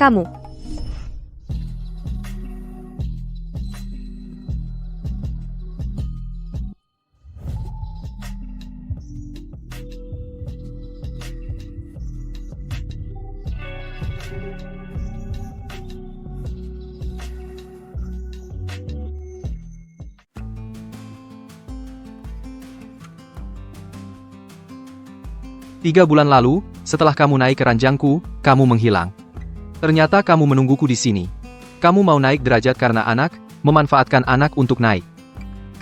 kamu. Tiga bulan lalu, setelah kamu naik ke ranjangku, kamu menghilang. Ternyata kamu menungguku di sini. Kamu mau naik derajat karena anak, memanfaatkan anak untuk naik.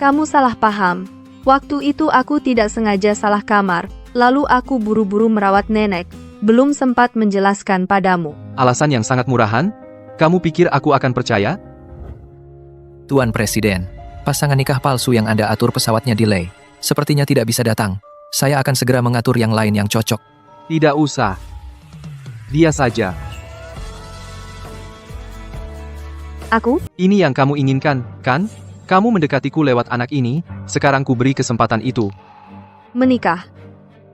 Kamu salah paham. Waktu itu aku tidak sengaja salah kamar, lalu aku buru-buru merawat nenek, belum sempat menjelaskan padamu. Alasan yang sangat murahan? Kamu pikir aku akan percaya? Tuan Presiden, pasangan nikah palsu yang Anda atur pesawatnya delay. Sepertinya tidak bisa datang. Saya akan segera mengatur yang lain yang cocok. Tidak usah. Dia saja. Aku? Ini yang kamu inginkan, kan? Kamu mendekatiku lewat anak ini, sekarang ku beri kesempatan itu. Menikah.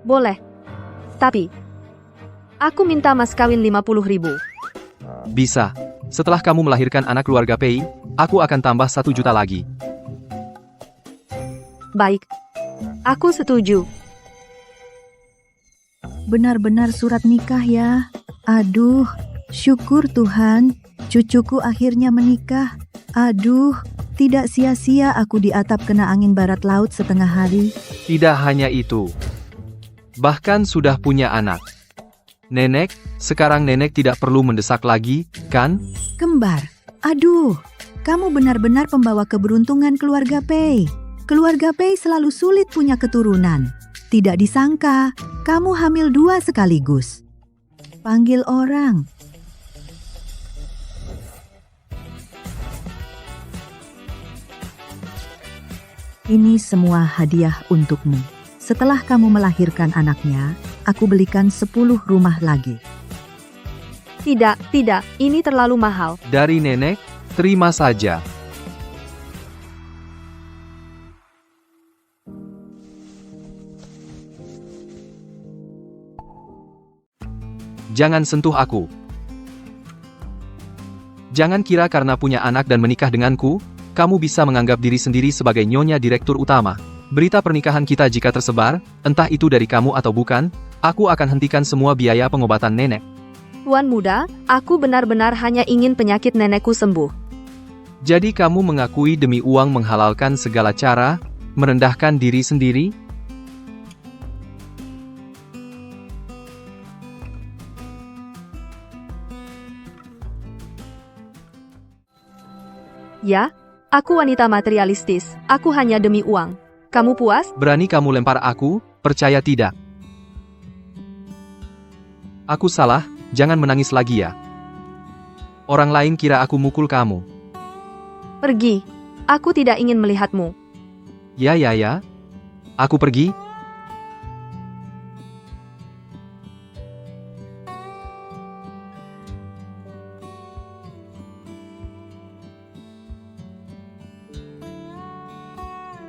Boleh. Tapi, aku minta mas kawin 50.000. Bisa. Setelah kamu melahirkan anak keluarga Pei, aku akan tambah 1 juta lagi. Baik. Aku setuju. Benar-benar surat nikah ya. Aduh, syukur Tuhan, cucuku akhirnya menikah. Aduh, tidak sia-sia aku di atap kena angin barat laut setengah hari. Tidak hanya itu. Bahkan sudah punya anak. Nenek, sekarang nenek tidak perlu mendesak lagi, kan? Kembar, aduh, kamu benar-benar pembawa keberuntungan keluarga Pei. Keluarga Pei selalu sulit punya keturunan. Tidak disangka, kamu hamil 2 sekaligus. Panggil orang. Ini semua hadiah untukmu. Setelah kamu melahirkan anaknya, aku belikan 10 rumah lagi. Tidak, ini terlalu mahal. Dari nenek, terima saja. Jangan sentuh aku. Jangan kira karena punya anak dan menikah denganku, kamu bisa menganggap diri sendiri sebagai nyonya direktur utama. Berita pernikahan kita jika tersebar, entah itu dari kamu atau bukan, aku akan hentikan semua biaya pengobatan nenek. Tuan muda, aku benar-benar hanya ingin penyakit nenekku sembuh. Jadi kamu mengakui demi uang menghalalkan segala cara, merendahkan diri sendiri? Ya, aku wanita materialistis, aku hanya demi uang. Kamu puas? Berani kamu lempar aku, percaya tidak? Aku salah, jangan menangis lagi ya. Orang lain kira aku mukul kamu. Pergi. Aku tidak ingin melihatmu. Ya. Aku pergi.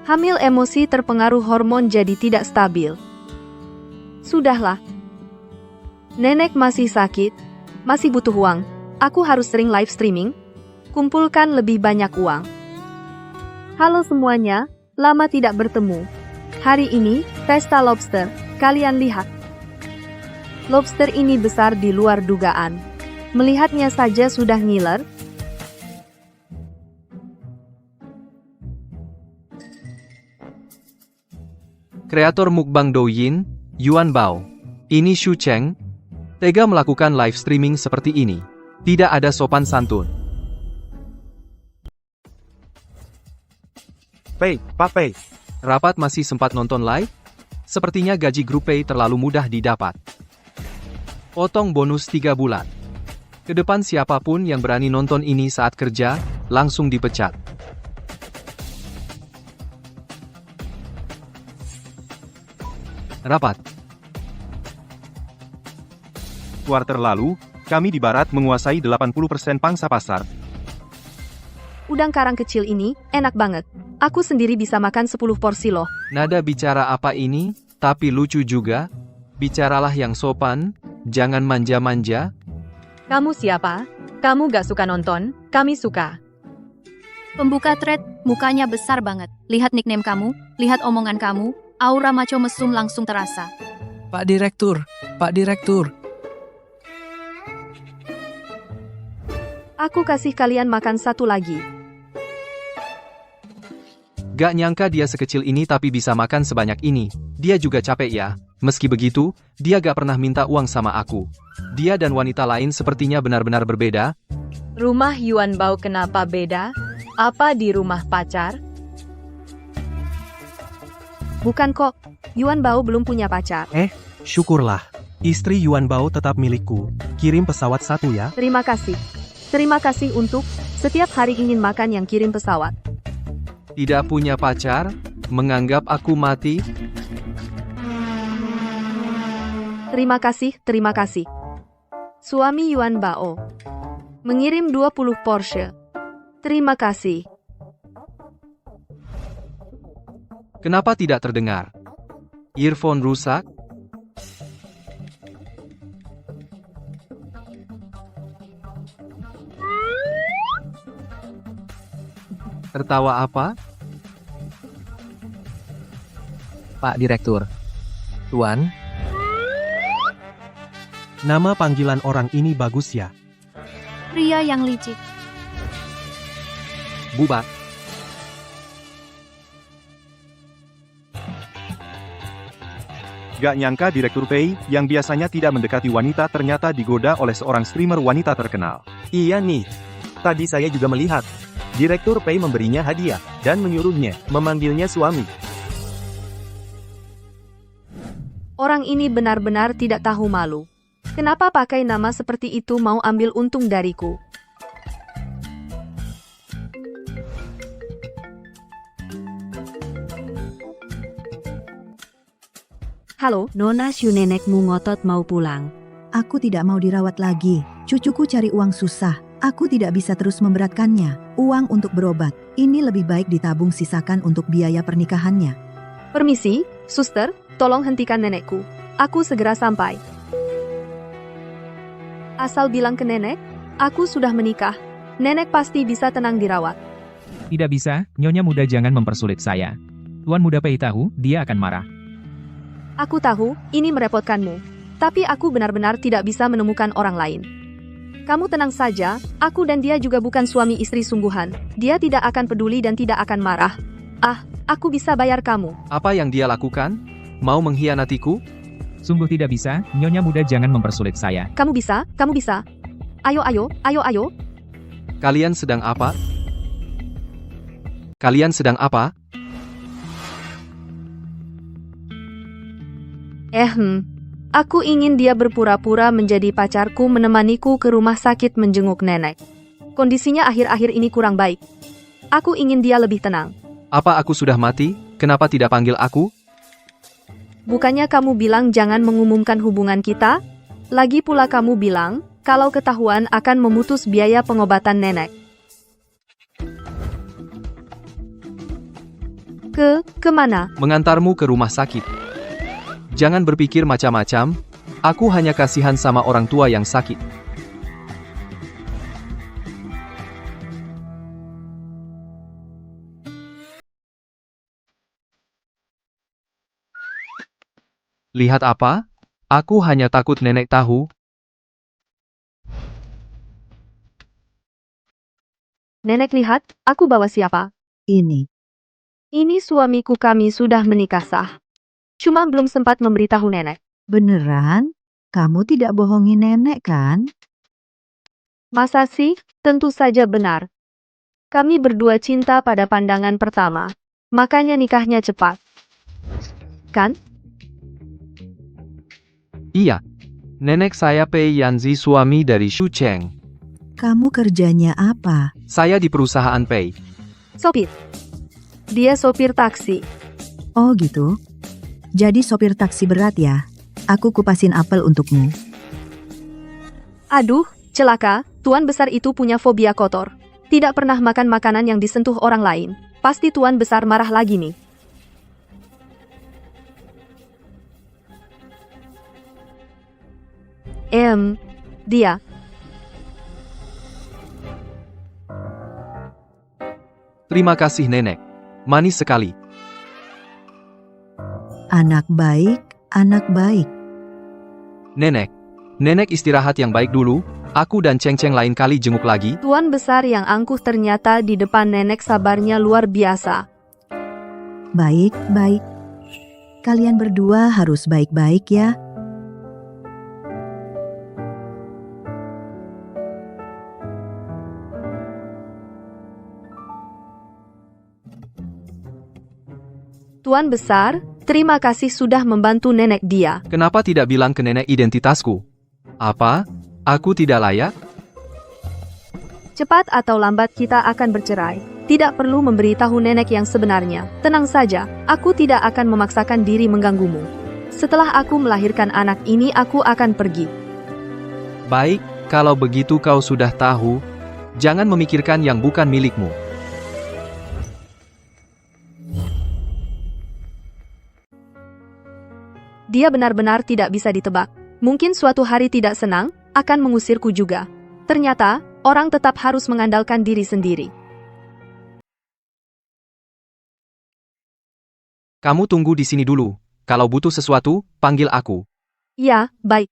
Hamil emosi terpengaruh hormon jadi tidak stabil. Sudahlah. Nenek masih sakit, masih butuh uang. Aku harus sering live streaming, kumpulkan lebih banyak uang. Halo semuanya, lama tidak bertemu. Hari ini, pesta lobster, kalian lihat. Lobster ini besar di luar dugaan. Melihatnya saja sudah ngiler. Kreator mukbang Douyin, Yuan Bao. Ini Xu Cheng. Tega melakukan live streaming seperti ini. Tidak ada sopan santun. Pei, Pak Pei. Rapat masih sempat nonton live? Sepertinya gaji grup Pei terlalu mudah didapat. Potong bonus 3 bulan. Kedepan siapapun yang berani nonton ini saat kerja, langsung dipecat. Rapat. Kuartal lalu, kami di Barat menguasai 80% pangsa pasar. Udang karang kecil ini, enak banget. Aku sendiri bisa makan 10 porsi loh. Nada bicara apa ini, tapi lucu juga. Bicaralah yang sopan, jangan manja-manja. Kamu siapa? Kamu gak suka nonton? Kami suka. Pembuka thread, mukanya besar banget. Lihat nickname kamu, lihat omongan kamu, aura maco mesum langsung terasa. Pak Direktur, Pak Direktur. Aku kasih kalian makan satu lagi. Gak nyangka dia sekecil ini tapi bisa makan sebanyak ini. Dia juga capek ya. Meski begitu, dia gak pernah minta uang sama aku. Dia dan wanita lain sepertinya benar-benar berbeda. Rumah Yuan Bao kenapa beda? Apa di rumah pacar? Bukan kok, Yuan Bao belum punya pacar. Syukurlah. Istri Yuan Bao tetap milikku. Kirim pesawat satu ya. Terima kasih. Terima kasih untuk setiap hari ingin makan yang kirim pesawat. Tidak punya pacar? Menganggap aku mati? Terima kasih, terima kasih. Suami Yuan Bao mengirim 20 Porsche. Terima kasih. Kenapa tidak terdengar? Earphone rusak? Tertawa apa? Pak Direktur. Tuan, Nama panggilan orang ini bagus ya. Pria yang licik. Bubar. Gak nyangka Direktur Pei, yang biasanya tidak mendekati wanita ternyata digoda oleh seorang streamer wanita terkenal. Iya nih. Tadi saya juga melihat. Direktur Pei memberinya hadiah, dan menyuruhnya, memanggilnya suami. Orang ini benar-benar tidak tahu malu. Kenapa pakai nama seperti itu mau ambil untung dariku? Halo, Nona Syu nenekmu ngotot mau pulang. Aku tidak mau dirawat lagi. Cucuku cari uang susah. Aku tidak bisa terus memberatkannya. Uang untuk berobat. Ini lebih baik ditabung sisakan untuk biaya pernikahannya. permisi, suster, tolong hentikan nenekku. Aku segera sampai. Asal bilang ke nenek, aku sudah menikah. Nenek pasti bisa tenang dirawat. Tidak bisa, Nyonya Muda jangan mempersulit saya. Tuan Muda Pei tahu, dia akan marah. Aku tahu, ini merepotkanmu. Tapi aku benar-benar tidak bisa menemukan orang lain. Kamu tenang saja, aku dan dia juga bukan suami istri sungguhan. Dia tidak akan peduli dan tidak akan marah. Ah, aku bisa bayar kamu. Apa yang dia lakukan? Mau mengkhianatiku? Sungguh tidak bisa, Nyonya Muda jangan mempersulit saya. Kamu bisa, kamu bisa. Ayo, ayo, ayo, ayo. Kalian sedang apa? Kalian sedang apa? Aku ingin dia berpura-pura menjadi pacarku menemaniku ke rumah sakit menjenguk nenek. Kondisinya akhir-akhir ini kurang baik. Aku ingin dia lebih tenang. Apa aku sudah mati? Kenapa tidak panggil aku? Bukannya kamu bilang jangan mengumumkan hubungan kita? Lagi pula kamu bilang, kalau ketahuan akan memutus biaya pengobatan nenek. Kemana? Mengantarmu ke rumah sakit. Jangan berpikir macam-macam, aku hanya kasihan sama orang tua yang sakit. Lihat apa? Aku hanya takut nenek tahu. Nenek lihat, aku bawa siapa? Ini. Ini suamiku, kami sudah menikah sah. Cuma belum sempat memberitahu nenek. Beneran? Kamu tidak bohongi nenek kan? Masa sih? Tentu saja benar. Kami berdua cinta pada pandangan pertama. Makanya nikahnya cepat. Kan? Iya. Nenek saya Pei Yanzi, suami dari Shu Cheng. Kamu kerjanya apa? Saya di perusahaan Pei. Sopir. Dia sopir taksi. Oh gitu? Jadi sopir taksi berat ya? Aku kupasin apel untukmu. Aduh, celaka, tuan besar itu punya fobia kotor. Tidak pernah makan makanan yang disentuh orang lain. Pasti tuan besar marah lagi nih. Dia. Terima kasih nenek. Manis sekali. Anak baik, anak baik. Nenek istirahat yang baik dulu. Aku dan Ceng-Ceng lain kali jenguk lagi. Tuan besar yang angkuh ternyata di depan nenek sabarnya luar biasa. Baik, baik. Kalian berdua harus baik-baik ya. Tuan besar, terima kasih sudah membantu nenek dia. Kenapa tidak bilang ke nenek identitasku? Apa? Aku tidak layak? Cepat atau lambat kita akan bercerai. Tidak perlu memberitahu nenek yang sebenarnya. Tenang saja, aku tidak akan memaksakan diri mengganggumu. Setelah aku melahirkan anak ini, aku akan pergi. Baik, kalau begitu kau sudah tahu. Jangan memikirkan yang bukan milikmu. Dia benar-benar tidak bisa ditebak. Mungkin suatu hari tidak senang, akan mengusirku juga. Ternyata, orang tetap harus mengandalkan diri sendiri. Kamu tunggu di sini dulu. Kalau butuh sesuatu, panggil aku. Ya, baik.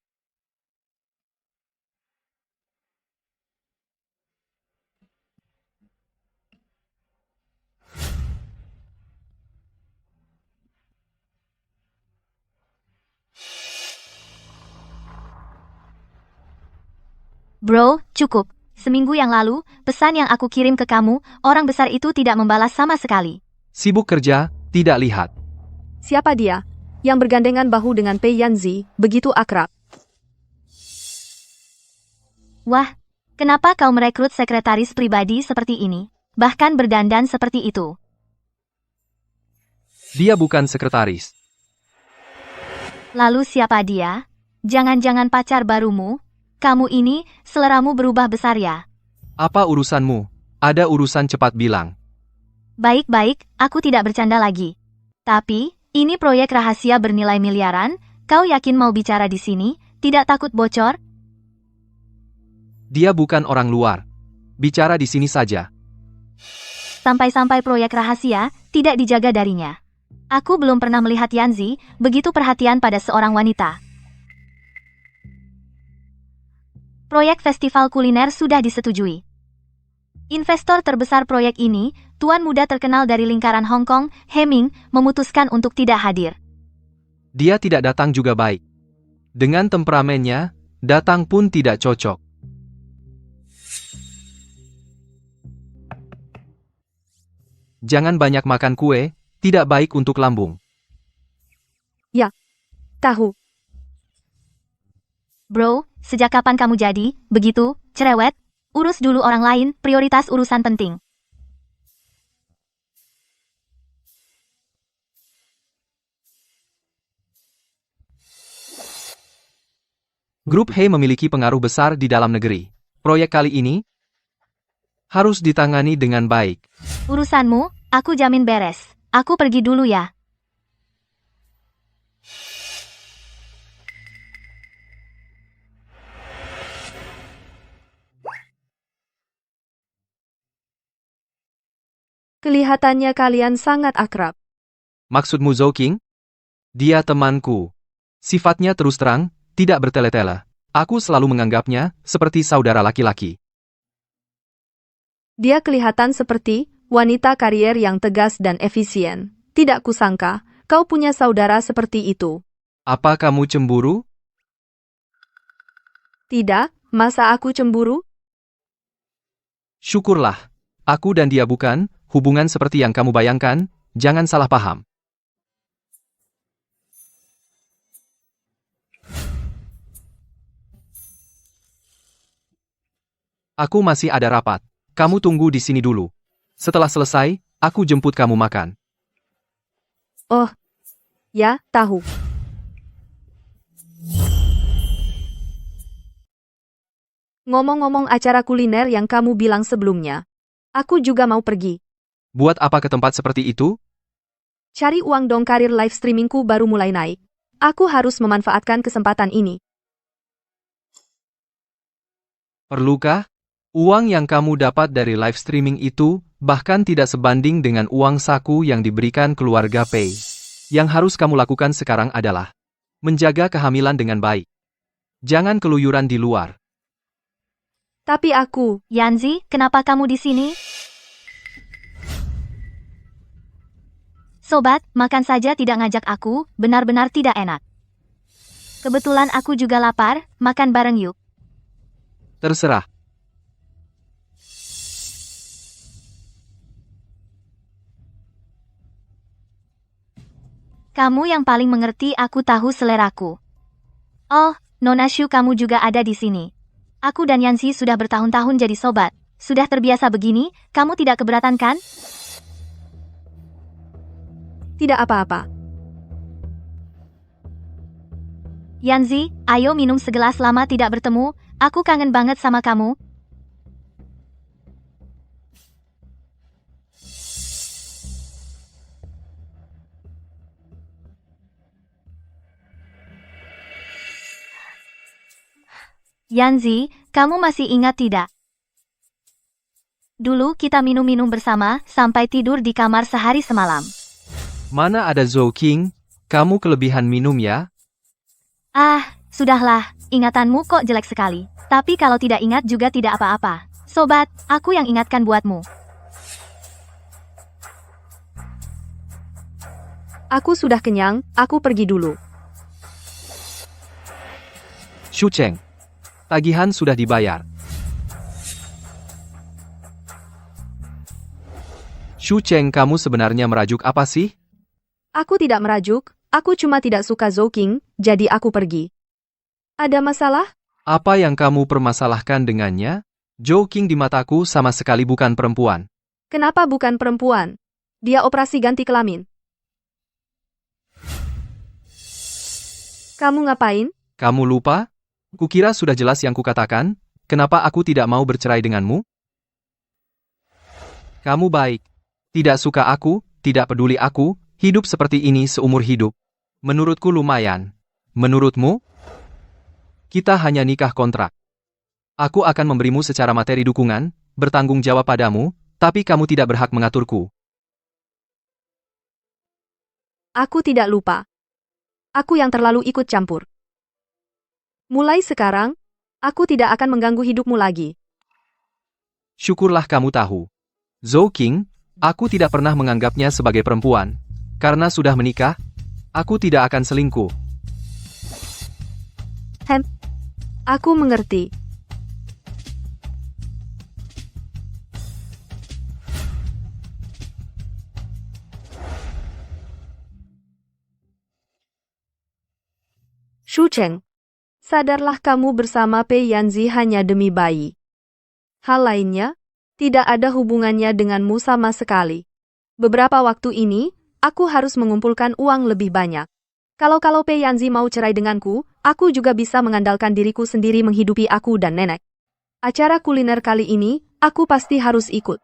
Bro, cukup. Seminggu yang lalu, pesan yang aku kirim ke kamu, orang besar itu tidak membalas sama sekali. Sibuk kerja, tidak lihat. Siapa dia? Yang bergandengan bahu dengan Pei Yanzi, begitu akrab. Wah, kenapa kau merekrut sekretaris pribadi seperti ini? Bahkan berdandan seperti itu. Dia bukan sekretaris. Lalu siapa dia? Jangan-jangan pacar barumu? Kamu ini, seleramu berubah besar ya. Apa urusanmu? Ada urusan cepat bilang. Baik-baik, aku tidak bercanda lagi. Tapi, ini proyek rahasia bernilai miliaran, kau yakin mau bicara di sini, tidak takut bocor? Dia bukan orang luar. Bicara di sini saja. Sampai-sampai proyek rahasia, tidak dijaga darinya. Aku belum pernah melihat Yanzi begitu perhatian pada seorang wanita. Proyek festival kuliner sudah disetujui. Investor terbesar proyek ini, tuan muda terkenal dari lingkaran Hong Kong, Heming, memutuskan untuk tidak hadir. Dia tidak datang juga baik. Dengan temperamennya, datang pun tidak cocok. Jangan banyak makan kue, tidak baik untuk lambung. Ya, tahu. Bro, sejak kapan kamu jadi, begitu, cerewet? Urus dulu orang lain, prioritas urusan penting. Grup He memiliki pengaruh besar di dalam negeri. Proyek kali ini harus ditangani dengan baik. Urusanmu, aku jamin beres. Aku pergi dulu ya. Kelihatannya kalian sangat akrab. Maksudmu Zhou Qing? Dia temanku. Sifatnya terus terang, tidak bertele-tele. Aku selalu menganggapnya seperti saudara laki-laki. Dia kelihatan seperti wanita karier yang tegas dan efisien. Tidak kusangka, kau punya saudara seperti itu. Apa kamu cemburu? Tidak, masa aku cemburu? Syukurlah. Aku dan dia bukan hubungan seperti yang kamu bayangkan, jangan salah paham. Aku masih ada rapat. Kamu tunggu di sini dulu. Setelah selesai, aku jemput kamu makan. Oh, ya, tahu. Ngomong-ngomong acara kuliner yang kamu bilang sebelumnya, aku juga mau pergi. Buat apa ke tempat seperti itu? Cari uang dong, karir live streamingku baru mulai naik. Aku harus memanfaatkan kesempatan ini. Perlukah? Uang yang kamu dapat dari live streaming itu bahkan tidak sebanding dengan uang saku yang diberikan keluarga Pei. Yang harus kamu lakukan sekarang adalah menjaga kehamilan dengan baik. Jangan keluyuran di luar. Tapi aku, Yanzi, kenapa kamu di sini? Sobat, makan saja tidak ngajak aku, benar-benar tidak enak. Kebetulan aku juga lapar, makan bareng yuk. Terserah. Kamu yang paling mengerti, aku tahu seleraku. Oh, Nona Shu, kamu juga ada di sini. Aku dan Yanzi sudah bertahun-tahun jadi sobat. Sudah terbiasa begini, kamu tidak keberatan kan? tidak apa-apa. Yanzi, ayo minum segelas, lama tidak bertemu. Aku kangen banget sama kamu. Yanzi, kamu masih ingat tidak? Dulu kita minum-minum bersama, sampai tidur di kamar sehari semalam. Mana ada Zhou King, kamu kelebihan minum ya? Ah, sudahlah, ingatanmu kok jelek sekali. Tapi kalau tidak ingat juga tidak apa-apa. Sobat, aku yang ingatkan buatmu. Aku sudah kenyang, aku pergi dulu. Shu Cheng. Tagihan sudah dibayar. Shu Cheng, kamu sebenarnya merajuk apa sih? Aku tidak merajuk, aku cuma tidak suka Zhou King, jadi aku pergi. Ada masalah? Apa yang kamu permasalahkan dengannya? Zhou King di mataku sama sekali bukan perempuan. Kenapa bukan perempuan? Dia operasi ganti kelamin. Kamu ngapain? Kamu lupa? Kukira sudah jelas yang kukatakan, kenapa aku tidak mau bercerai denganmu? Kamu baik. Tidak suka aku, tidak peduli aku, hidup seperti ini seumur hidup. Menurutku lumayan. Menurutmu? Kita hanya nikah kontrak. Aku akan memberimu secara materi dukungan, bertanggung jawab padamu, tapi kamu tidak berhak mengaturku. Aku tidak lupa. Aku yang terlalu ikut campur. Mulai sekarang, aku tidak akan mengganggu hidupmu lagi. Syukurlah kamu tahu. Zhou King, aku tidak pernah menganggapnya sebagai perempuan. Karena sudah menikah, aku tidak akan selingkuh. Aku mengerti. Shu Cheng, sadarlah kamu bersama Pei Yanzi hanya demi bayi. Hal lainnya, tidak ada hubungannya denganmu sama sekali. Beberapa waktu ini, aku harus mengumpulkan uang lebih banyak. Kalau Pei Yanzi mau cerai denganku, aku juga bisa mengandalkan diriku sendiri menghidupi aku dan nenek. Acara kuliner kali ini, aku pasti harus ikut.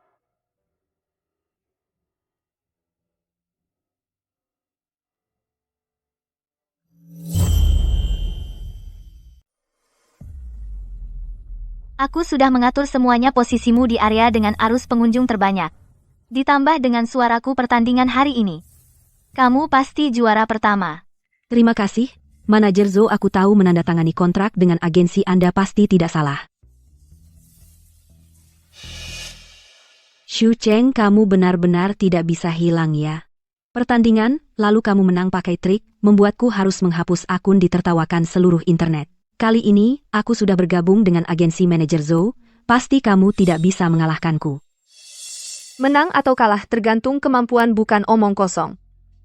Aku sudah mengatur semuanya, posisimu di area dengan arus pengunjung terbanyak. Ditambah dengan suaraku pertandingan hari ini. Kamu pasti juara pertama. Terima kasih, Manajer Zhou. Aku tahu menandatangani kontrak dengan agensi Anda pasti tidak salah. Shu Cheng, kamu benar-benar tidak bisa hilang ya. Pertandingan, lalu kamu menang pakai trik, membuatku harus menghapus akun ditertawakan seluruh internet. Kali ini, aku sudah bergabung dengan agensi Manajer Zhou, pasti kamu tidak bisa mengalahkanku. Menang atau kalah tergantung kemampuan, bukan omong kosong.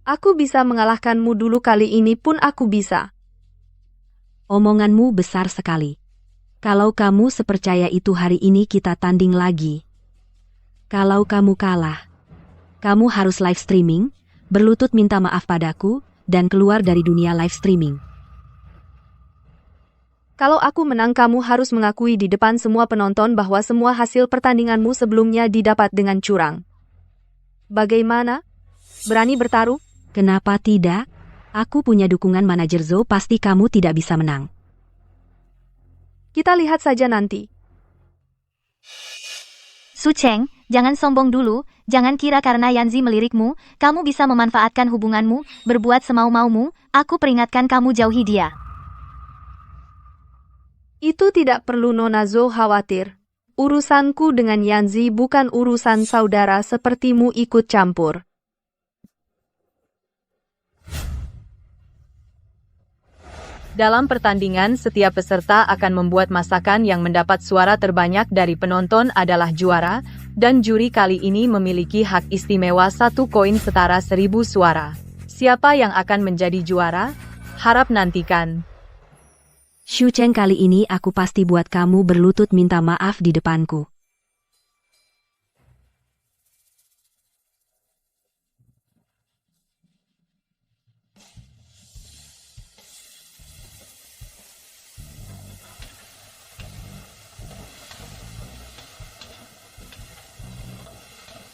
Aku bisa mengalahkanmu dulu, kali ini pun aku bisa. Omonganmu besar sekali. Kalau kamu sepercaya itu, hari ini kita tanding lagi. Kalau kamu kalah, kamu harus live streaming, berlutut minta maaf padaku, dan keluar dari dunia live streaming. Kalau aku menang, kamu harus mengakui di depan semua penonton bahwa semua hasil pertandinganmu sebelumnya didapat dengan curang. Bagaimana? Berani bertaruh? Kenapa tidak? Aku punya dukungan Manajer Zhou, pasti kamu tidak bisa menang. Kita lihat saja nanti. Shu Cheng, jangan sombong dulu, jangan kira karena Yanzi melirikmu, kamu bisa memanfaatkan hubunganmu, berbuat semau-maumu, aku peringatkan kamu jauhi dia. Itu tidak perlu Nona Zhou khawatir. Urusanku dengan Yanzi bukan urusan saudara sepertimu ikut campur. Dalam pertandingan, setiap peserta akan membuat masakan yang mendapat suara terbanyak dari penonton adalah juara, dan juri kali ini memiliki hak istimewa 1 koin setara 1000 suara. Siapa yang akan menjadi juara? Harap nantikan. Xu Cheng, kali ini aku pasti buat kamu berlutut minta maaf di depanku.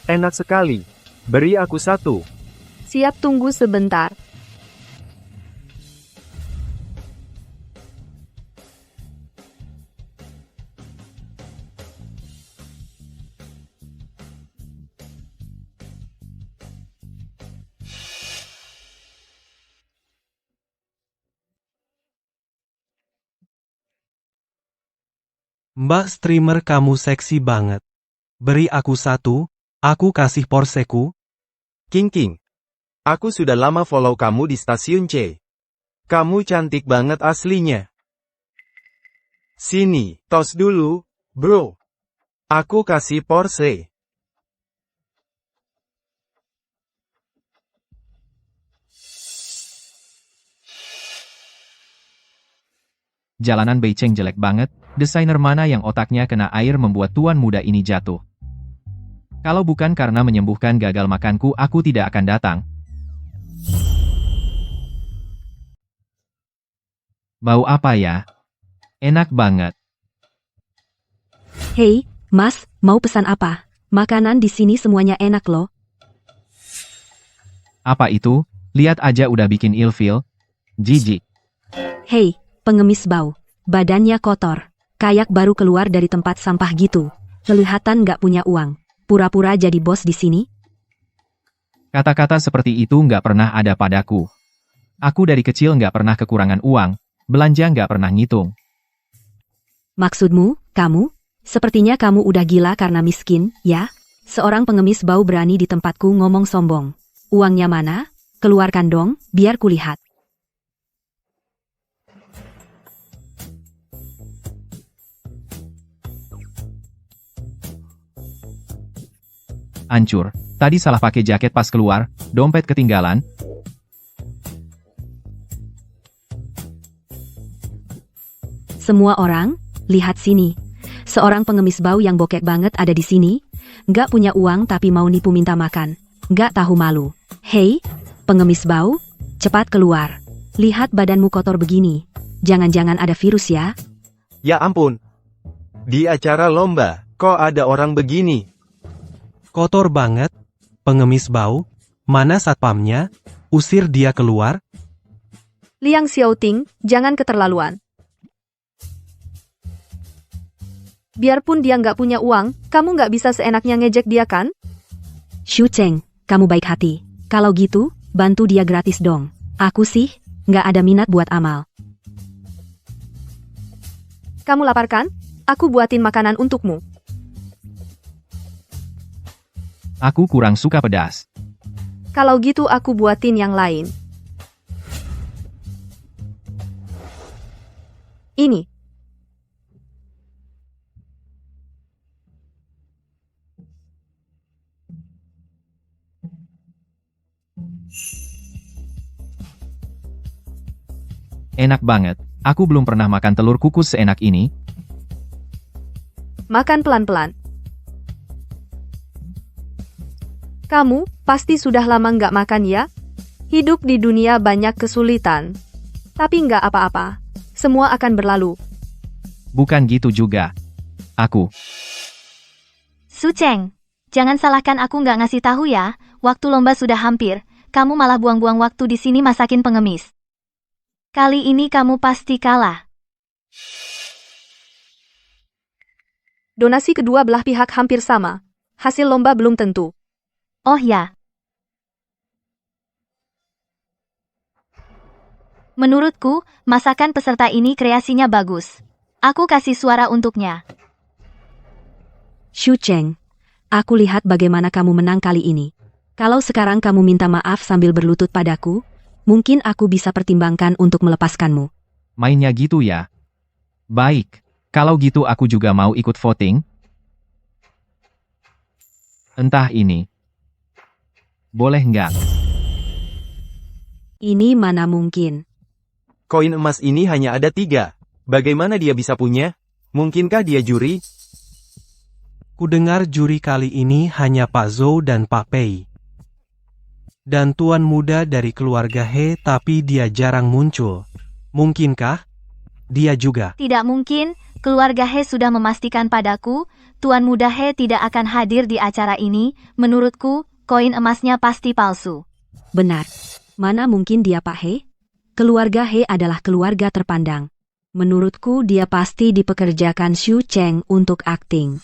Enak sekali. Beri aku 1. Siap, tunggu sebentar. Mbak streamer, kamu seksi banget. Beri aku 1, aku kasih porseku. King, aku sudah lama follow kamu di stasiun C. Kamu cantik banget aslinya. Sini, tos dulu, bro. Aku kasih porse. Jalanan Beiceng jelek banget, desainer mana yang otaknya kena air membuat tuan muda ini jatuh. Kalau bukan karena menyembuhkan gagal makanku, aku tidak akan datang. Bau apa ya? Enak banget. Hei, Mas, mau pesan apa? Makanan di sini semuanya enak loh. Apa itu? Lihat aja udah bikin ilfil. Jijik. Hei, pengemis bau. Badannya kotor. Kayak baru keluar dari tempat sampah gitu. Kelihatan nggak punya uang. Pura-pura jadi bos di sini? Kata-kata seperti itu nggak pernah ada padaku. Aku dari kecil nggak pernah kekurangan uang. Belanja nggak pernah ngitung. Maksudmu, kamu? Sepertinya kamu udah gila karena miskin, ya? Seorang pengemis bau berani di tempatku ngomong sombong. Uangnya mana? Keluarkan dong, biar kulihat. Ancur, tadi salah pakai jaket pas keluar, dompet ketinggalan. Semua orang, lihat sini. Seorang pengemis bau yang bokek banget ada di sini. Nggak punya uang tapi mau nipu minta makan. Nggak tahu malu. Hei, pengemis bau, cepat keluar. Lihat badanmu kotor begini. Jangan-jangan ada virus ya? Ya ampun. Di acara lomba, kok ada orang begini? Kotor banget. Pengemis bau. Mana satpamnya? Usir dia keluar. Liang Xiaoting, jangan keterlaluan. Biarpun dia nggak punya uang, kamu nggak bisa seenaknya ngejek dia kan? Xu Cheng, kamu baik hati. Kalau gitu, bantu dia gratis dong. Aku sih, nggak ada minat buat amal. Kamu lapar kan? Aku buatin makanan untukmu. Aku kurang suka pedas. Kalau gitu aku buatin yang lain. Ini. Enak banget. Aku belum pernah makan telur kukus seenak ini. Makan pelan-pelan. Kamu pasti sudah lama nggak makan ya? Hidup di dunia banyak kesulitan. Tapi nggak apa-apa. Semua akan berlalu. Bukan gitu juga. Aku. Su Cheng, jangan salahkan aku nggak ngasih tahu ya. Waktu lomba sudah hampir. Kamu malah buang-buang waktu di sini masakin pengemis. Kali ini kamu pasti kalah. Donasi kedua belah pihak hampir sama. Hasil lomba belum tentu. Oh ya. Menurutku, masakan peserta ini kreasinya bagus. Aku kasih suara untuknya. Xu Cheng, aku lihat bagaimana kamu menang kali ini. Kalau sekarang kamu minta maaf sambil berlutut padaku, mungkin aku bisa pertimbangkan untuk melepaskanmu. Mainnya gitu ya. Baik, kalau gitu aku juga mau ikut voting. Entah ini. Boleh nggak? Ini mana mungkin. Koin emas ini hanya ada 3. Bagaimana dia bisa punya? Mungkinkah dia juri? Kudengar juri kali ini hanya Pak Zhou dan Pak Pei. Dan tuan muda dari keluarga He, tapi dia jarang muncul. Mungkinkah? Dia juga. Tidak mungkin, keluarga He sudah memastikan padaku, Tuan Muda He tidak akan hadir di acara ini. Menurutku, koin emasnya pasti palsu. Benar. Mana mungkin dia Pak He? Keluarga He adalah keluarga terpandang. Menurutku dia pasti dipekerjakan Xu Cheng untuk akting.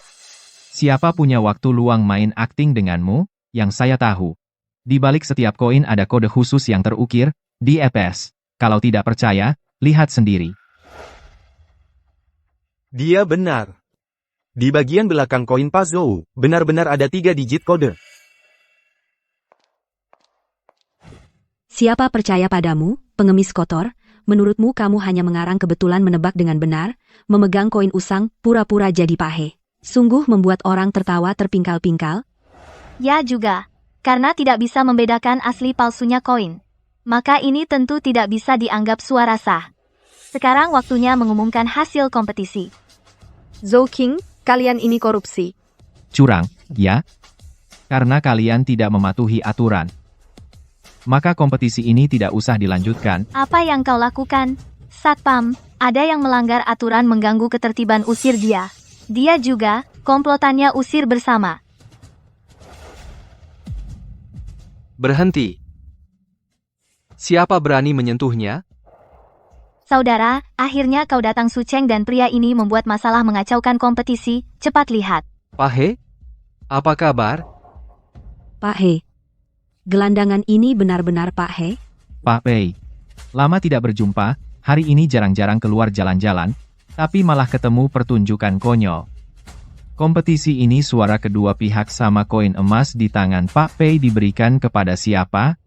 Siapa punya waktu luang main akting denganmu? Yang saya tahu. Di balik setiap koin ada kode khusus yang terukir, di EPS. Kalau tidak percaya, lihat sendiri. Dia benar. Di bagian belakang koin Pak Zhou, benar-benar ada 3 digit kode. Siapa percaya padamu, pengemis kotor? Menurutmu kamu hanya mengarang kebetulan menebak dengan benar, memegang koin usang, pura-pura jadi Pak He. Sungguh membuat orang tertawa terpingkal-pingkal? Ya juga, karena tidak bisa membedakan asli palsunya koin. Maka ini tentu tidak bisa dianggap suara sah. Sekarang waktunya mengumumkan hasil kompetisi. Zhou King, kalian ini korupsi. Curang, ya? Karena kalian tidak mematuhi aturan. Maka kompetisi ini tidak usah dilanjutkan. Apa yang kau lakukan? Satpam, ada yang melanggar aturan mengganggu ketertiban, usir dia. Dia juga, komplotannya usir bersama. Berhenti. Siapa berani menyentuhnya? Saudara, akhirnya kau datang. Xu Cheng dan pria ini membuat masalah mengacaukan kompetisi. Cepat lihat. Pak He? Apa kabar? Pak He. Gelandangan ini benar-benar Pak He? Pak Pei. Lama tidak berjumpa, hari ini jarang-jarang keluar jalan-jalan, tapi malah ketemu pertunjukan konyol. Kompetisi ini suara kedua pihak sama koin emas di tangan Pak Pei diberikan kepada siapa?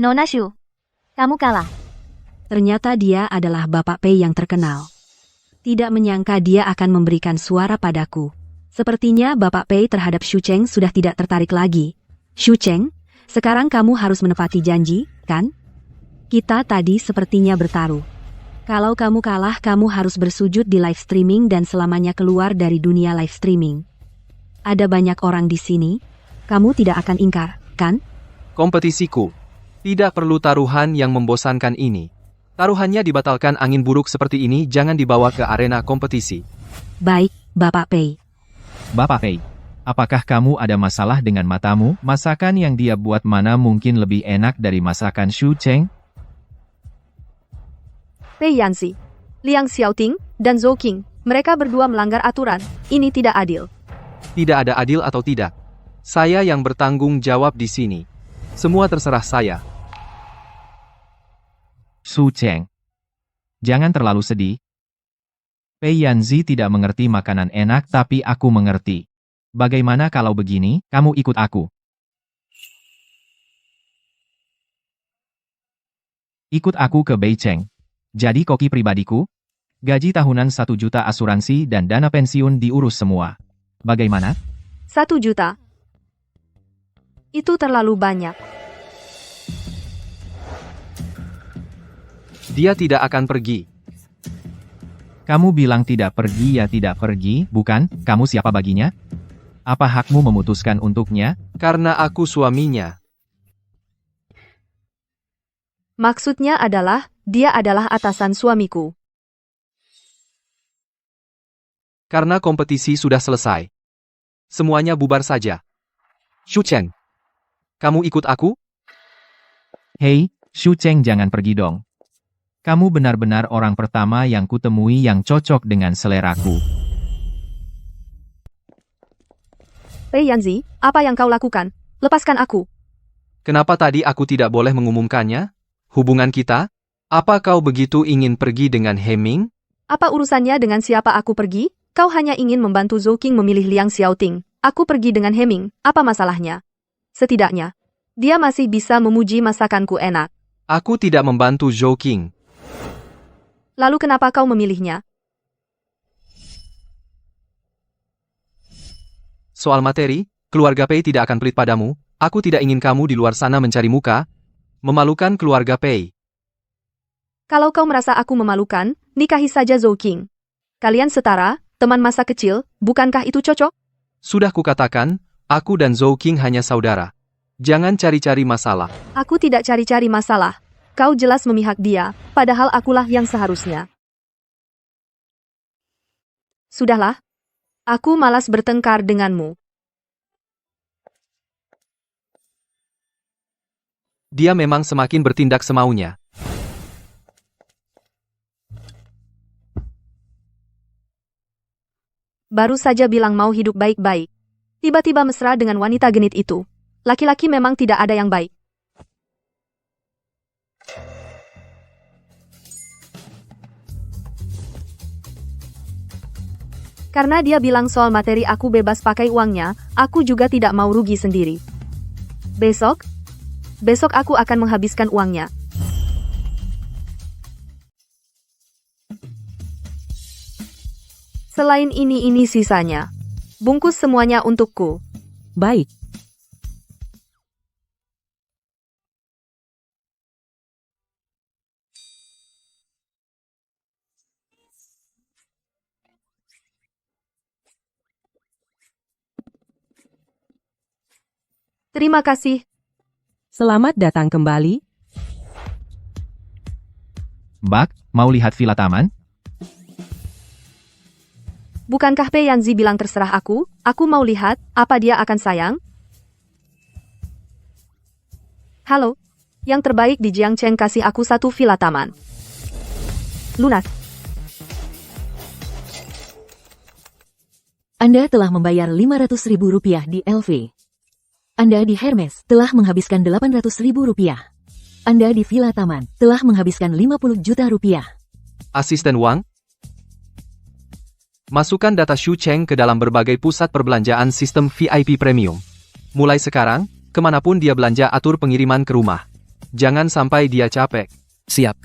Nona Xu, kamu kalah. Ternyata dia adalah Bapak Pei yang terkenal. Tidak menyangka dia akan memberikan suara padaku. Sepertinya Bapak Pei terhadap Xu Cheng sudah tidak tertarik lagi. Xu Cheng, sekarang kamu harus menepati janji, kan? Kita tadi sepertinya bertaruh. Kalau kamu kalah, kamu harus bersujud di live streaming dan selamanya keluar dari dunia live streaming. Ada banyak orang di sini. Kamu tidak akan ingkar, kan? Kompetisiku. Tidak perlu taruhan yang membosankan ini. Taruhannya dibatalkan. Angin buruk seperti ini jangan dibawa ke arena kompetisi. Baik, Bapak Pei. Bapak Pei, apakah kamu ada masalah dengan matamu? Masakan yang dia buat mana mungkin lebih enak dari masakan Xu Cheng? Pei Yanxi, Liang Xiaoting, dan Zhou King, mereka berdua melanggar aturan. Ini tidak adil. Tidak ada adil atau tidak. Saya yang bertanggung jawab di sini. Semua terserah saya. Xu Cheng. Jangan terlalu sedih. Pei Yanzi tidak mengerti makanan enak tapi aku mengerti. Bagaimana kalau begini, kamu ikut aku. Ikut aku ke Beicheng. Jadi koki pribadiku? Gaji tahunan 1 juta asuransi dan dana pensiun diurus semua. Bagaimana? 1 juta. Itu terlalu banyak. Dia tidak akan pergi. Kamu bilang tidak pergi ya tidak pergi, bukan? Kamu siapa baginya? Apa hakmu memutuskan untuknya? Karena aku suaminya. Maksudnya adalah, dia adalah atasan suamiku. Karena kompetisi sudah selesai. Semuanya bubar saja. Xu Cheng. Kamu ikut aku? Hei, Shu Cheng jangan pergi dong. Kamu benar-benar orang pertama yang kutemui yang cocok dengan seleraku. Pei Yanzi, apa yang kau lakukan? Lepaskan aku. Kenapa tadi aku tidak boleh mengumumkannya? Hubungan kita? Apa kau begitu ingin pergi dengan Heming? Apa urusannya dengan siapa aku pergi? Kau hanya ingin membantu Zhou Qing memilih Liang Xiaoting. Aku pergi dengan Heming, apa masalahnya? Setidaknya, dia masih bisa memuji masakanku enak. Aku tidak membantu Zhou Qing. Lalu kenapa kau memilihnya? Soal materi, keluarga Pei tidak akan pelit padamu. Aku tidak ingin kamu di luar sana mencari muka. Memalukan keluarga Pei. Kalau kau merasa aku memalukan, nikahi saja Zhou Qing. Kalian setara, teman masa kecil, bukankah itu cocok? Sudah kukatakan, aku dan Zhou Qing hanya saudara. Jangan cari-cari masalah. Aku tidak cari-cari masalah. Kau jelas memihak dia, padahal akulah yang seharusnya. Sudahlah. Aku malas bertengkar denganmu. Dia memang semakin bertindak semaunya. Baru saja bilang mau hidup baik-baik. Tiba-tiba mesra dengan wanita genit itu. Laki-laki memang tidak ada yang baik. Karena dia bilang soal materi aku bebas pakai uangnya, aku juga tidak mau rugi sendiri. Besok aku akan menghabiskan uangnya. Selain ini sisanya. Bungkus semuanya untukku. Baik. Terima kasih. Selamat datang kembali. Bak, mau lihat villa taman? Bukankah Pei Yanzi bilang terserah aku mau lihat, apa dia akan sayang? Halo, yang terbaik di Jiangcheng kasih aku satu villa taman. Lunas. Anda telah membayar Rp500.000 di LV. Anda di Hermes telah menghabiskan Rp800.000. Anda di Villa Taman telah menghabiskan Rp50 juta. Asisten Wang? Masukkan data Shu Cheng ke dalam berbagai pusat perbelanjaan sistem VIP Premium. Mulai sekarang, kemanapun dia belanja atur pengiriman ke rumah. Jangan sampai dia capek. Siap.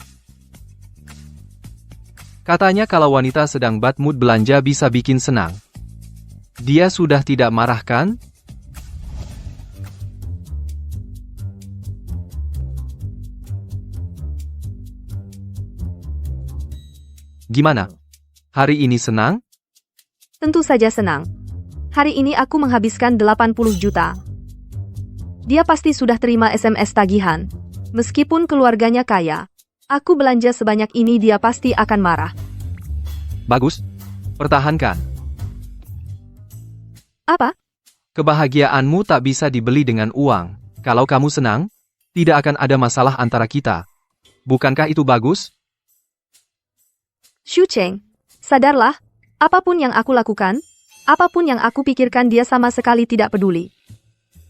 Katanya kalau wanita sedang bad mood belanja bisa bikin senang. Dia sudah tidak marah kan? Gimana? Hari ini senang? Tentu saja senang. Hari ini aku menghabiskan 80 juta. Dia pasti sudah terima SMS tagihan. Meskipun keluarganya kaya, aku belanja sebanyak ini dia pasti akan marah. Bagus. Pertahankan. Apa? Kebahagiaanmu tak bisa dibeli dengan uang. Kalau kamu senang, tidak akan ada masalah antara kita. Bukankah itu bagus? Shu Cheng, sadarlah, apapun yang aku lakukan, apapun yang aku pikirkan dia sama sekali tidak peduli.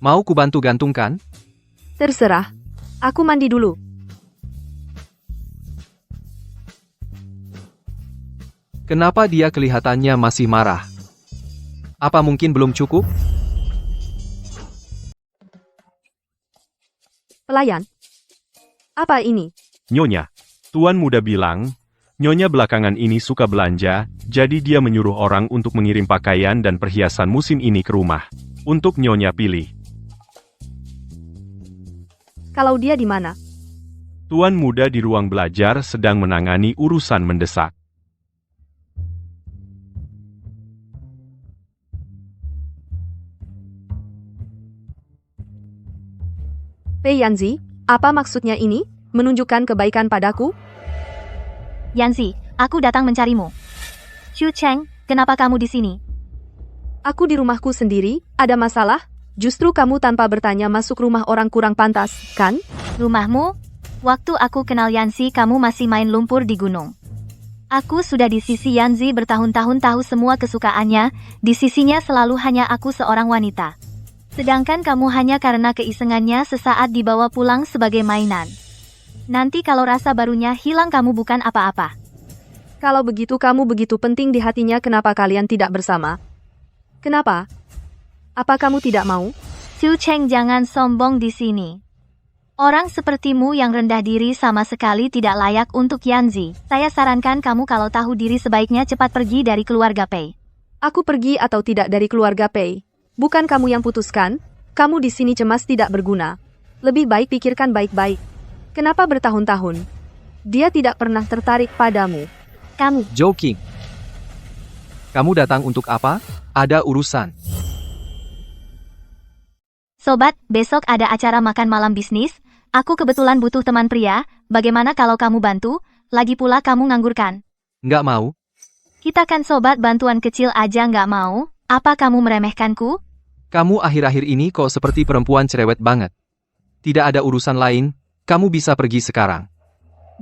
Mau kubantu gantungkan? Terserah. Aku mandi dulu. Kenapa dia kelihatannya masih marah? Apa mungkin belum cukup? Pelayan. Apa ini? Nyonya, Tuan Muda bilang, Nyonya belakangan ini suka belanja, jadi dia menyuruh orang untuk mengirim pakaian dan perhiasan musim ini ke rumah. Untuk Nyonya pilih. Kalau dia di mana? Tuan Muda di ruang belajar sedang menangani urusan mendesak. Pei Yanzi, apa maksudnya ini? Menunjukkan kebaikan padaku? Yanzi, aku datang mencarimu. Shu Cheng, kenapa kamu di sini? Aku di rumahku sendiri, ada masalah? Justru kamu tanpa bertanya masuk rumah orang kurang pantas, kan? Rumahmu? Waktu aku kenal Yanzi kamu masih main lumpur di gunung. Aku sudah di sisi Yanzi bertahun-tahun tahu semua kesukaannya, di sisinya selalu hanya aku seorang wanita. Sedangkan kamu hanya karena keisengannya sesaat dibawa pulang sebagai mainan. Nanti kalau rasa barunya hilang kamu bukan apa-apa. Kalau begitu kamu begitu penting di hatinya kenapa kalian tidak bersama? Kenapa? Apa kamu tidak mau? Su Cheng jangan sombong di sini. Orang sepertimu yang rendah diri sama sekali tidak layak untuk Yanzi. Saya sarankan kamu kalau tahu diri sebaiknya cepat pergi dari keluarga Pei. Aku pergi atau tidak dari keluarga Pei? Bukan kamu yang putuskan? Kamu di sini cemas tidak berguna. Lebih baik pikirkan baik-baik. Kenapa bertahun-tahun? Dia tidak pernah tertarik padamu. Kamu. Joking. Kamu datang untuk apa? Ada urusan. Sobat, besok ada acara makan malam bisnis. Aku kebetulan butuh teman pria. Bagaimana kalau kamu bantu? Lagi pula kamu nganggur kan? Nggak mau. Kita kan sobat bantuan kecil aja nggak mau. Apa kamu meremehkanku? Kamu akhir-akhir ini kok seperti perempuan cerewet banget. Tidak ada urusan lain, kamu bisa pergi sekarang.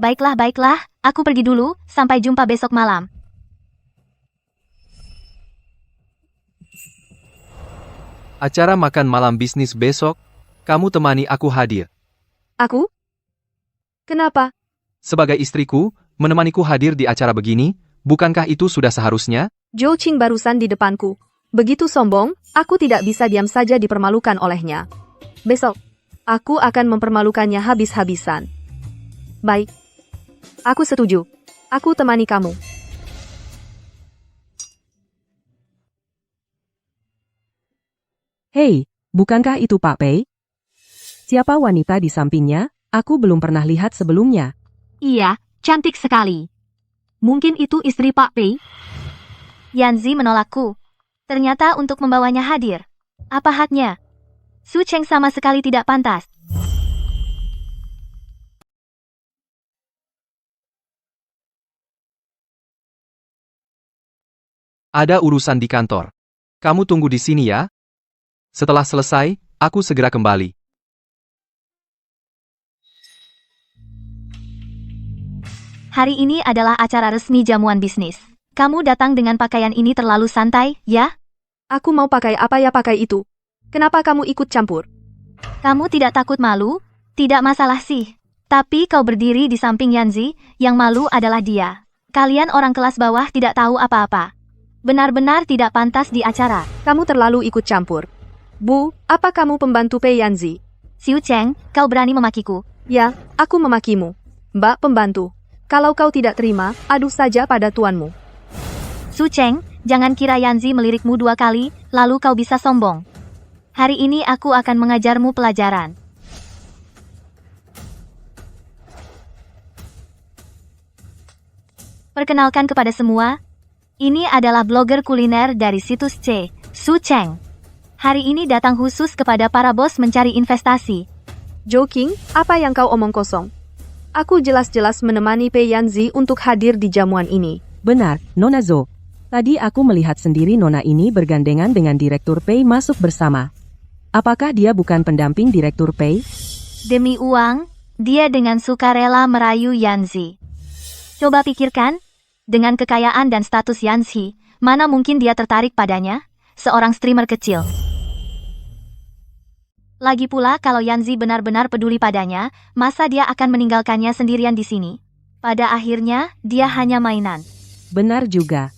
Baiklah, baiklah. Aku pergi dulu. Sampai jumpa besok malam. Acara makan malam bisnis besok, kamu temani aku hadir. Aku? Kenapa? Sebagai istriku, menemaniku hadir di acara begini, bukankah itu sudah seharusnya? Zhou Qing barusan di depanku. Begitu sombong, aku tidak bisa diam saja dipermalukan olehnya. Besok, aku akan mempermalukannya habis-habisan. Baik. Aku setuju. Aku temani kamu. Hei, bukankah itu Pak Pei? Siapa wanita di sampingnya? Aku belum pernah lihat sebelumnya. Iya, cantik sekali. Mungkin itu istri Pak Pei? Yanzi menolakku. Ternyata untuk membawanya hadir. Apa haknya? Su Cheng sama sekali tidak pantas. Ada urusan di kantor. Kamu tunggu di sini ya. Setelah selesai, aku segera kembali. Hari ini adalah acara resmi jamuan bisnis. Kamu datang dengan pakaian ini terlalu santai, ya? Aku mau pakai apa ya pakai itu. Kenapa kamu ikut campur? Kamu tidak takut malu? Tidak masalah sih. Tapi kau berdiri di samping Yanzi, yang malu adalah dia. Kalian orang kelas bawah tidak tahu apa-apa. Benar-benar tidak pantas di acara. Kamu terlalu ikut campur. Bu, apa kamu pembantu Pei Yanzi? Su Cheng, kau berani memakiku? Ya, aku memakimu. Mbak pembantu. Kalau kau tidak terima, adu saja pada tuanmu. Su Cheng, jangan kira Yanzi melirikmu 2 kali, lalu kau bisa sombong. Hari ini aku akan mengajarmu pelajaran. Perkenalkan kepada semua, ini adalah blogger kuliner dari situs C, Su Cheng. Hari ini datang khusus kepada para bos mencari investasi. Zhou Qing, apa yang kau omong kosong? Aku jelas-jelas menemani Pei Yanzi untuk hadir di jamuan ini. Benar, Nona Zhou. Tadi aku melihat sendiri Nona ini bergandengan dengan Direktur Pei masuk bersama. Apakah dia bukan pendamping Direktur Pei? Demi uang, dia dengan sukarela merayu Yanzi. Coba pikirkan, dengan kekayaan dan status Yanzi, mana mungkin dia tertarik padanya? Seorang streamer kecil. Lagi pula kalau Yanzi benar-benar peduli padanya, masa dia akan meninggalkannya sendirian di sini? Pada akhirnya, dia hanya mainan. Benar juga.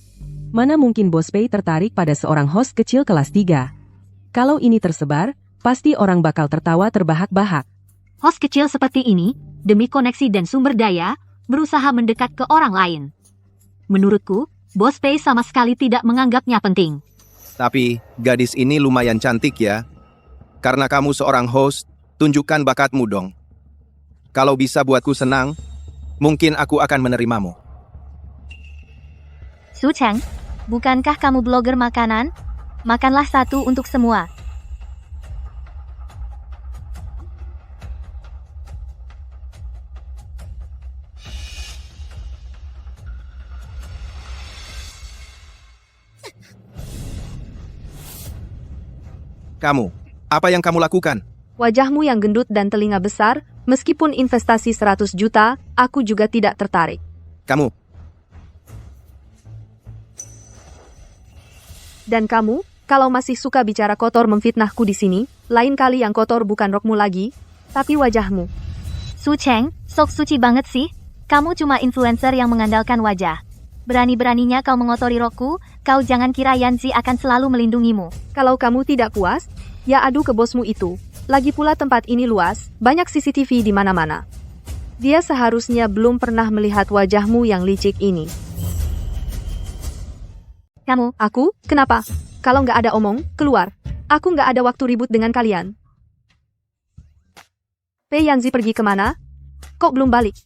Mana mungkin Bos Pei tertarik pada seorang host kecil kelas 3? Kalau ini tersebar, pasti orang bakal tertawa terbahak-bahak. Host kecil seperti ini, demi koneksi dan sumber daya, berusaha mendekat ke orang lain. Menurutku, Bos Pei sama sekali tidak menganggapnya penting. Tapi, gadis ini lumayan cantik ya. Karena kamu seorang host, tunjukkan bakatmu dong. Kalau bisa buatku senang, mungkin aku akan menerimamu. Su Cheng, bukankah kamu blogger makanan? Makanlah satu untuk semua. Kamu, Apa yang kamu lakukan? Wajahmu yang gendut dan telinga besar, meskipun investasi 100 juta, aku juga tidak tertarik. Kamu. Dan kamu, kalau masih suka bicara kotor memfitnahku di sini, lain kali yang kotor bukan rokmu lagi, tapi wajahmu. Su Cheng, sok suci banget sih. Kamu cuma influencer yang mengandalkan wajah. Berani-beraninya kau mengotori rokku, kau jangan kira Yanzi akan selalu melindungimu. Kalau kamu tidak puas, ya adu ke bosmu itu. Lagi pula tempat ini luas, banyak CCTV di mana-mana. Dia seharusnya belum pernah melihat wajahmu yang licik ini. Kamu? Aku? Kenapa? Kalau nggak ada omong, keluar. Aku nggak ada waktu ribut dengan kalian. Pei Yanzi pergi kemana? Kok belum balik?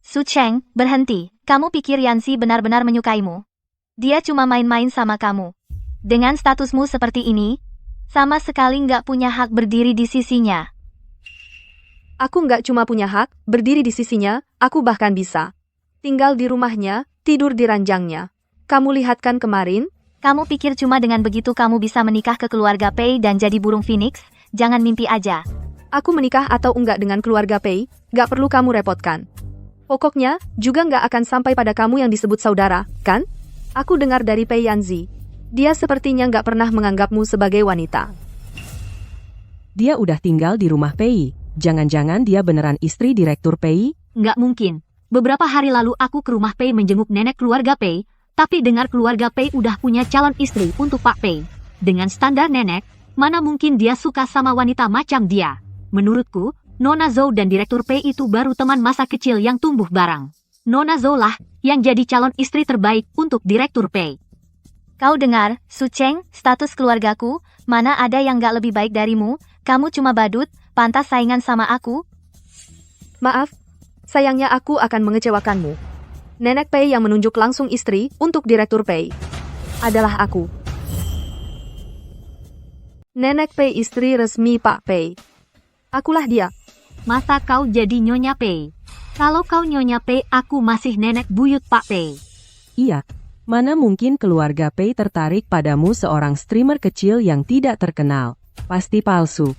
Su Cheng, berhenti. Kamu pikir Yanzi benar-benar menyukaimu? Dia cuma main-main sama kamu. Dengan statusmu seperti ini, sama sekali nggak punya hak berdiri di sisinya. Aku nggak cuma punya hak berdiri di sisinya, aku bahkan bisa tinggal di rumahnya, tidur di ranjangnya. Kamu lihat kan kemarin? Kamu pikir cuma dengan begitu kamu bisa menikah ke keluarga Pei dan jadi burung phoenix? Jangan mimpi aja. Aku menikah atau enggak dengan keluarga Pei, nggak perlu kamu repotkan. Pokoknya, juga nggak akan sampai pada kamu yang disebut saudara, kan? Aku dengar dari Pei Yanzi. Dia sepertinya nggak pernah menganggapmu sebagai wanita. Dia udah tinggal di rumah Pei. Jangan-jangan dia beneran istri Direktur Pei? Nggak mungkin. Beberapa hari lalu aku ke rumah Pei menjenguk nenek keluarga Pei, tapi dengar keluarga Pei udah punya calon istri untuk Pak Pei. Dengan standar nenek, mana mungkin dia suka sama wanita macam dia? Menurutku, Nona Zhou dan Direktur Pei itu baru teman masa kecil yang tumbuh bareng. Nona Zhou lah yang jadi calon istri terbaik untuk Direktur Pei. Kau dengar, Su Cheng, status keluargaku, mana ada yang gak lebih baik darimu? Kamu cuma badut, pantas saingan sama aku? Maaf, sayangnya aku akan mengecewakanmu. Nenek Pei yang menunjuk langsung istri untuk Direktur Pei adalah aku. Nenek Pei istri resmi Pak Pei. Akulah dia. Masa kau jadi Nyonya Pei? Kalau kau Nyonya Pei, aku masih nenek buyut Pak Pei. Iya. Mana mungkin keluarga Pei tertarik padamu seorang streamer kecil yang tidak terkenal. Pasti palsu.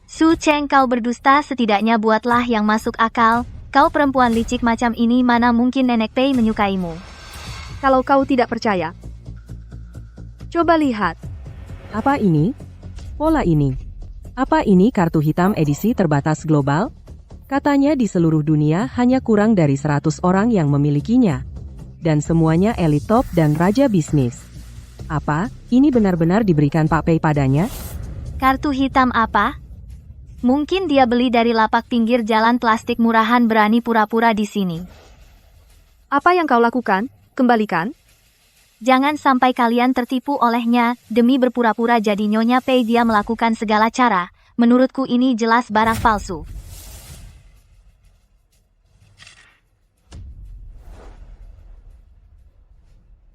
Su Cheng, kau berdusta, setidaknya buatlah yang masuk akal. Kau perempuan licik macam ini, mana mungkin nenek Pei menyukaimu. Kalau kau tidak percaya, coba lihat. Apa ini? Pola ini. Apa ini kartu hitam edisi terbatas global? Katanya di seluruh dunia hanya kurang dari 100 orang yang memilikinya. Dan semuanya elit top dan raja bisnis. Apa? Ini benar-benar diberikan Pak Pei padanya? Kartu hitam apa? Mungkin dia beli dari lapak pinggir jalan plastik murahan, berani pura-pura di sini. Apa yang kau lakukan? Kembalikan. Jangan sampai kalian tertipu olehnya. Demi berpura-pura jadi Nyonya Pei, dia melakukan segala cara. Menurutku ini jelas barang palsu.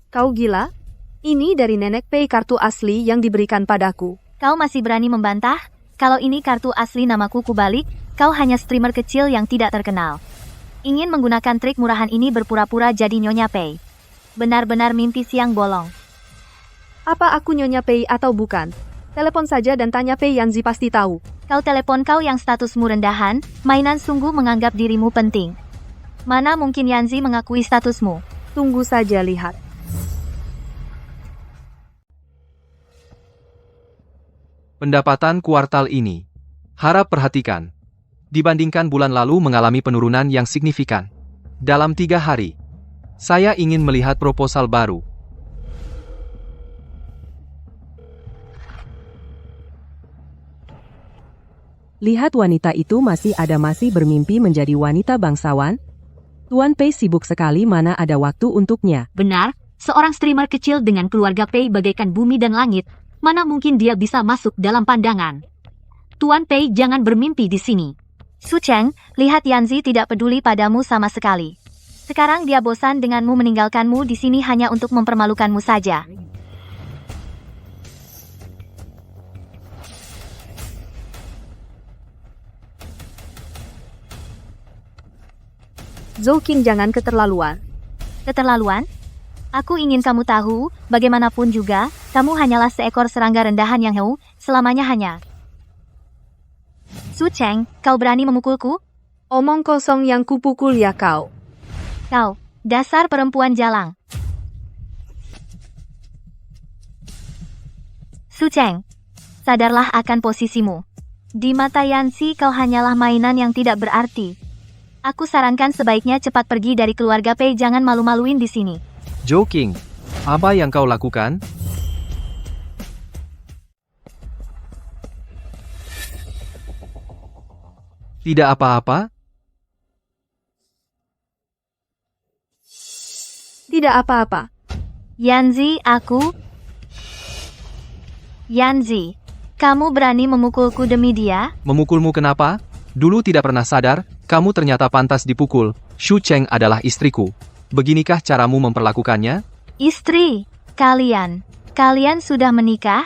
Kau gila? Ini dari nenek Pei, kartu asli yang diberikan padaku. Kau masih berani membantah? Kalau ini kartu asli namaku kubalik, kau hanya streamer kecil yang tidak terkenal. Ingin menggunakan trik murahan ini berpura-pura jadi Nyonya Pei. Benar-benar mimpi siang bolong. Apa aku Nyonya Pei atau bukan? Telepon saja dan tanya Pei Yanzi, pasti tahu. Kau telepon, kau yang statusmu rendahan, mainan sungguh menganggap dirimu penting. Mana mungkin Yanzi mengakui statusmu? Tunggu saja lihat. Pendapatan kuartal ini. Harap perhatikan. Dibandingkan bulan lalu mengalami penurunan yang signifikan. Dalam 3 hari. Saya ingin melihat proposal baru. Lihat wanita itu masih bermimpi menjadi wanita bangsawan. Tuan Pei sibuk sekali, mana ada waktu untuknya. Benar, seorang streamer kecil dengan keluarga Pei bagaikan bumi dan langit. Mana mungkin dia bisa masuk dalam pandangan. Tuan Pei jangan bermimpi di sini. Su Cheng, lihat Yanzi tidak peduli padamu sama sekali. Sekarang dia bosan denganmu, meninggalkanmu di sini hanya untuk mempermalukanmu saja. Zhou Qing, jangan keterlaluan. Keterlaluan? Aku ingin kamu tahu, bagaimanapun juga, kamu hanyalah seekor serangga rendahan yang selamanya hanya. Su Cheng, kau berani memukulku? Omong kosong yang kupukul ya kau. Kau, dasar perempuan jalang. Su Cheng, sadarlah akan posisimu. Di mata Yanxi kau hanyalah mainan yang tidak berarti. Aku sarankan sebaiknya cepat pergi dari keluarga Pei, jangan malu-maluin di sini. Joking, apa yang kau lakukan? Tidak apa-apa? Tidak apa-apa. Yanzi, Yanzi, kamu berani memukulku demi dia? Memukulmu kenapa? Dulu tidak pernah sadar, kamu ternyata pantas dipukul. Su Cheng adalah istriku. Beginikah caramu memperlakukannya? Istri, kalian sudah menikah?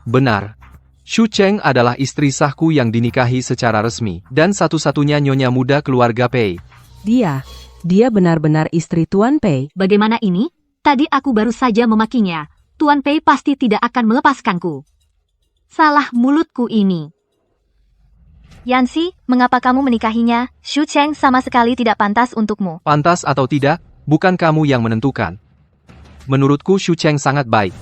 Benar. Su Cheng adalah istri sahku yang dinikahi secara resmi, dan satu-satunya nyonya muda keluarga Pei. Dia benar-benar istri Tuan Pei. Bagaimana ini? Tadi aku baru saja memakinya. Tuan Pei pasti tidak akan melepaskanku. Salah mulutku ini. Yanxi, mengapa kamu menikahinya? Su Cheng sama sekali tidak pantas untukmu. Pantas atau tidak, bukan kamu yang menentukan. Menurutku Su Cheng sangat baik.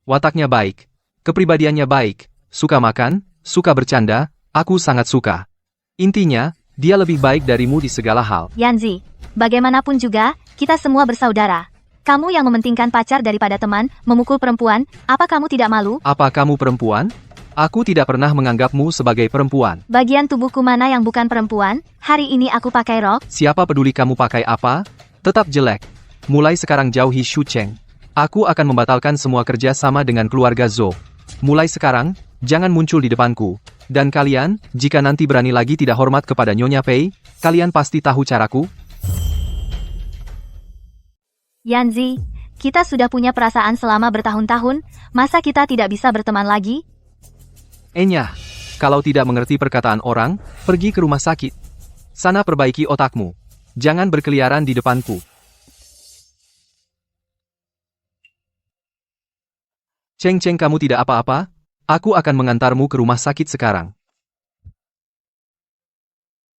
Wataknya baik, kepribadiannya baik, suka makan, suka bercanda, aku sangat suka. Intinya, dia lebih baik darimu di segala hal. Yanxi, bagaimanapun juga, kita semua bersaudara. Kamu yang mementingkan pacar daripada teman, memukul perempuan, apa kamu tidak malu? Apa kamu perempuan? Aku tidak pernah menganggapmu sebagai perempuan. Bagian tubuhku mana yang bukan perempuan? Hari ini aku pakai rok. Siapa peduli kamu pakai apa? Tetap jelek. Mulai sekarang jauhi Su Cheng. Aku akan membatalkan semua kerja sama dengan keluarga Zhou. Mulai sekarang, jangan muncul di depanku. Dan kalian, jika nanti berani lagi tidak hormat kepada Nyonya Pei, kalian pasti tahu caraku. Yanzi, kita sudah punya perasaan selama bertahun-tahun, masa kita tidak bisa berteman lagi? Enyah, kalau tidak mengerti perkataan orang, pergi ke rumah sakit. Sana perbaiki otakmu. Jangan berkeliaran di depanku. Cheng, kamu tidak apa-apa? Aku akan mengantarmu ke rumah sakit sekarang.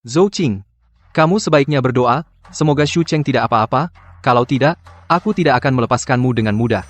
Zhou Qing, kamu sebaiknya berdoa, semoga Su Cheng tidak apa-apa, kalau tidak, aku tidak akan melepaskanmu dengan mudah.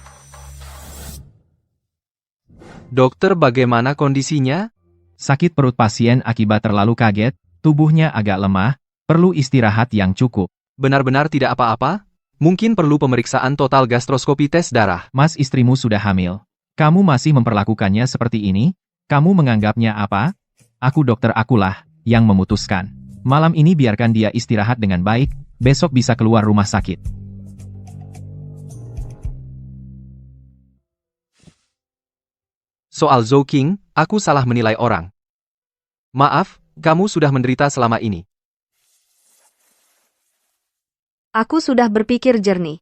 Dokter, bagaimana kondisinya? Sakit perut pasien akibat terlalu kaget, tubuhnya agak lemah, perlu istirahat yang cukup. Benar-benar tidak apa-apa? Mungkin perlu pemeriksaan total gastroskopi tes darah. Mas, istrimu sudah hamil. Kamu masih memperlakukannya seperti ini? Kamu menganggapnya apa? Aku dokter akulah yang memutuskan. Malam ini biarkan dia istirahat dengan baik, besok bisa keluar rumah sakit. Soal Zhou Qing, aku salah menilai orang. Maaf, kamu sudah menderita selama ini. Aku sudah berpikir jernih.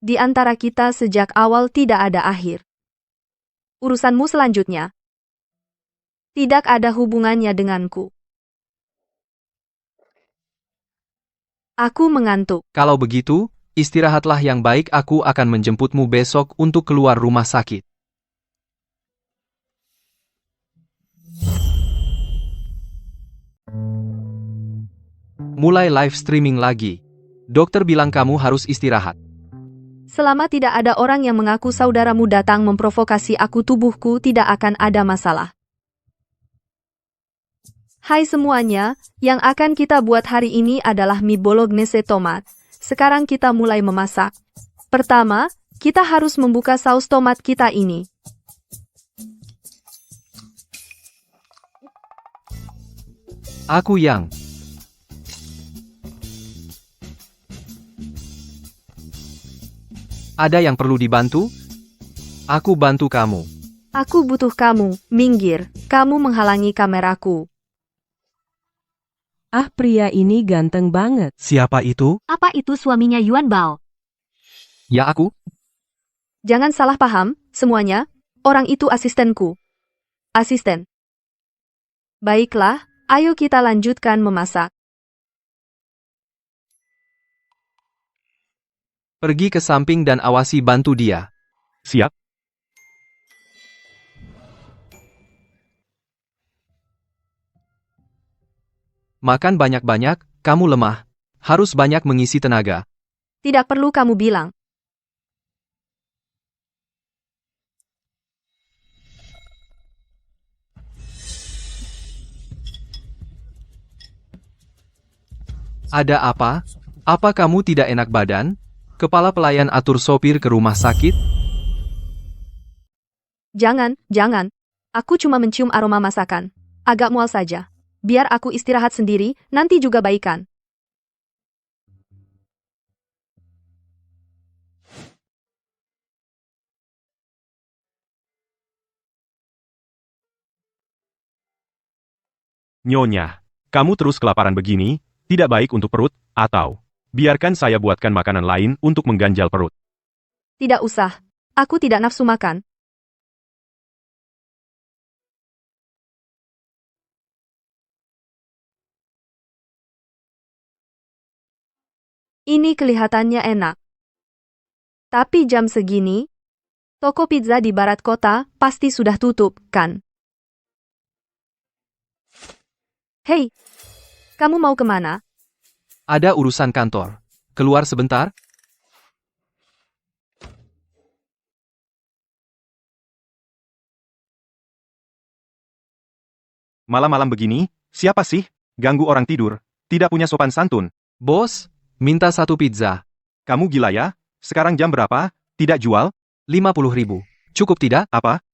Di antara kita sejak awal tidak ada akhir. Urusanmu selanjutnya tidak ada hubungannya denganku. Aku mengantuk. Kalau begitu, istirahatlah yang baik, aku akan menjemputmu besok untuk keluar rumah sakit. Mulai live streaming lagi. Dokter bilang kamu harus istirahat. Selama tidak ada orang yang mengaku saudaramu datang memprovokasi aku, tubuhku tidak akan ada masalah. Hai semuanya, yang akan kita buat hari ini adalah mie bolognese tomat. Sekarang kita mulai memasak. Pertama, kita harus membuka saus tomat kita ini. Aku yang ada yang perlu dibantu? Aku bantu kamu. Aku butuh kamu, minggir, kamu menghalangi kameraku. Ah, pria ini ganteng banget. Siapa itu? Apa itu suaminya Yuan Bao? Ya aku? Jangan salah paham, semuanya, orang itu asistenku. Asisten. Baiklah, ayo kita lanjutkan memasak. Pergi ke samping dan awasi bantu dia. Siap. Makan banyak-banyak, kamu lemah. Harus banyak mengisi tenaga. Tidak perlu kamu bilang. Ada apa? Apa kamu tidak enak badan? Kepala pelayan atur sopir ke rumah sakit? Jangan, jangan. Aku cuma mencium aroma masakan. Agak mual saja. Biar aku istirahat sendiri, nanti juga baikan. Nyonya, kamu terus kelaparan begini, tidak baik untuk perut, atau biarkan saya buatkan makanan lain untuk mengganjal perut. Tidak usah. Aku tidak nafsu makan. Ini kelihatannya enak. Tapi jam segini, toko pizza di barat kota pasti sudah tutup, kan? Hei, kamu mau kemana? Ada urusan kantor. Keluar sebentar? Malam-malam begini, siapa sih? Ganggu orang tidur. Tidak punya sopan santun. Bos, minta 1 pizza. Kamu gila ya? Sekarang jam berapa? Tidak jual? 50.000. Cukup tidak? Apa?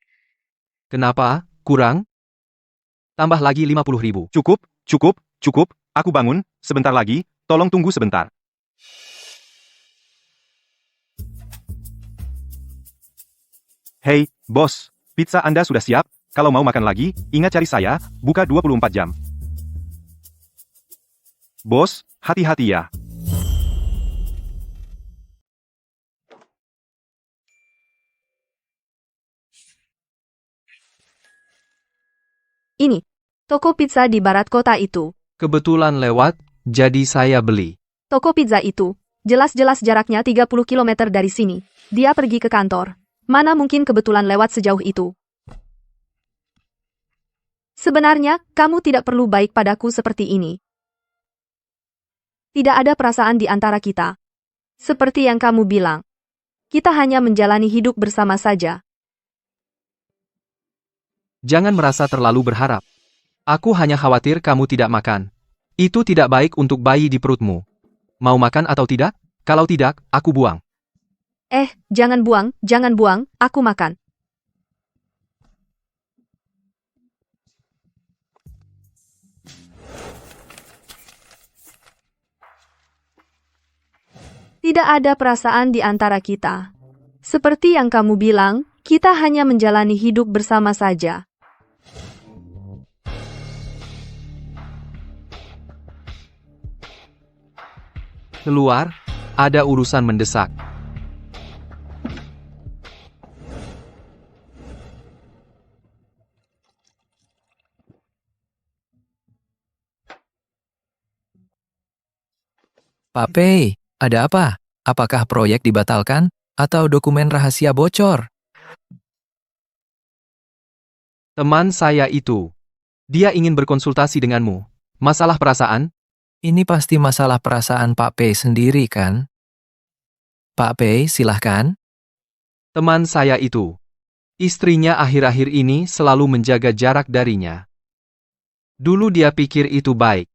Kenapa? Kurang? Tambah lagi 50.000. Cukup, cukup, cukup. Aku bangun, sebentar lagi. Tolong tunggu sebentar. Hei, bos. Pizza Anda sudah siap? Kalau mau makan lagi, ingat cari saya, buka 24 jam. Bos, hati-hati ya. Ini, toko pizza di barat kota itu. Kebetulan lewat, jadi saya beli. Toko pizza itu, jelas-jelas jaraknya 30 km dari sini. Dia pergi ke kantor. Mana mungkin kebetulan lewat sejauh itu? Sebenarnya, kamu tidak perlu baik padaku seperti ini. Tidak ada perasaan di antara kita. Seperti yang kamu bilang. Kita hanya menjalani hidup bersama saja. Jangan merasa terlalu berharap. Aku hanya khawatir kamu tidak makan. Itu tidak baik untuk bayi di perutmu. Mau makan atau tidak? Kalau tidak, aku buang. Jangan buang, aku makan. Tidak ada perasaan di antara kita. Seperti yang kamu bilang, kita hanya menjalani hidup bersama saja. Keluar, ada urusan mendesak. Pak Pei, ada apa? Apakah proyek dibatalkan? Atau dokumen rahasia bocor? Teman saya itu. Dia ingin berkonsultasi denganmu. Masalah perasaan? Ini pasti masalah perasaan Pak Pei sendiri kan? Pak Pei, silahkan. Teman saya itu. Istrinya akhir-akhir ini selalu menjaga jarak darinya. Dulu dia pikir itu baik.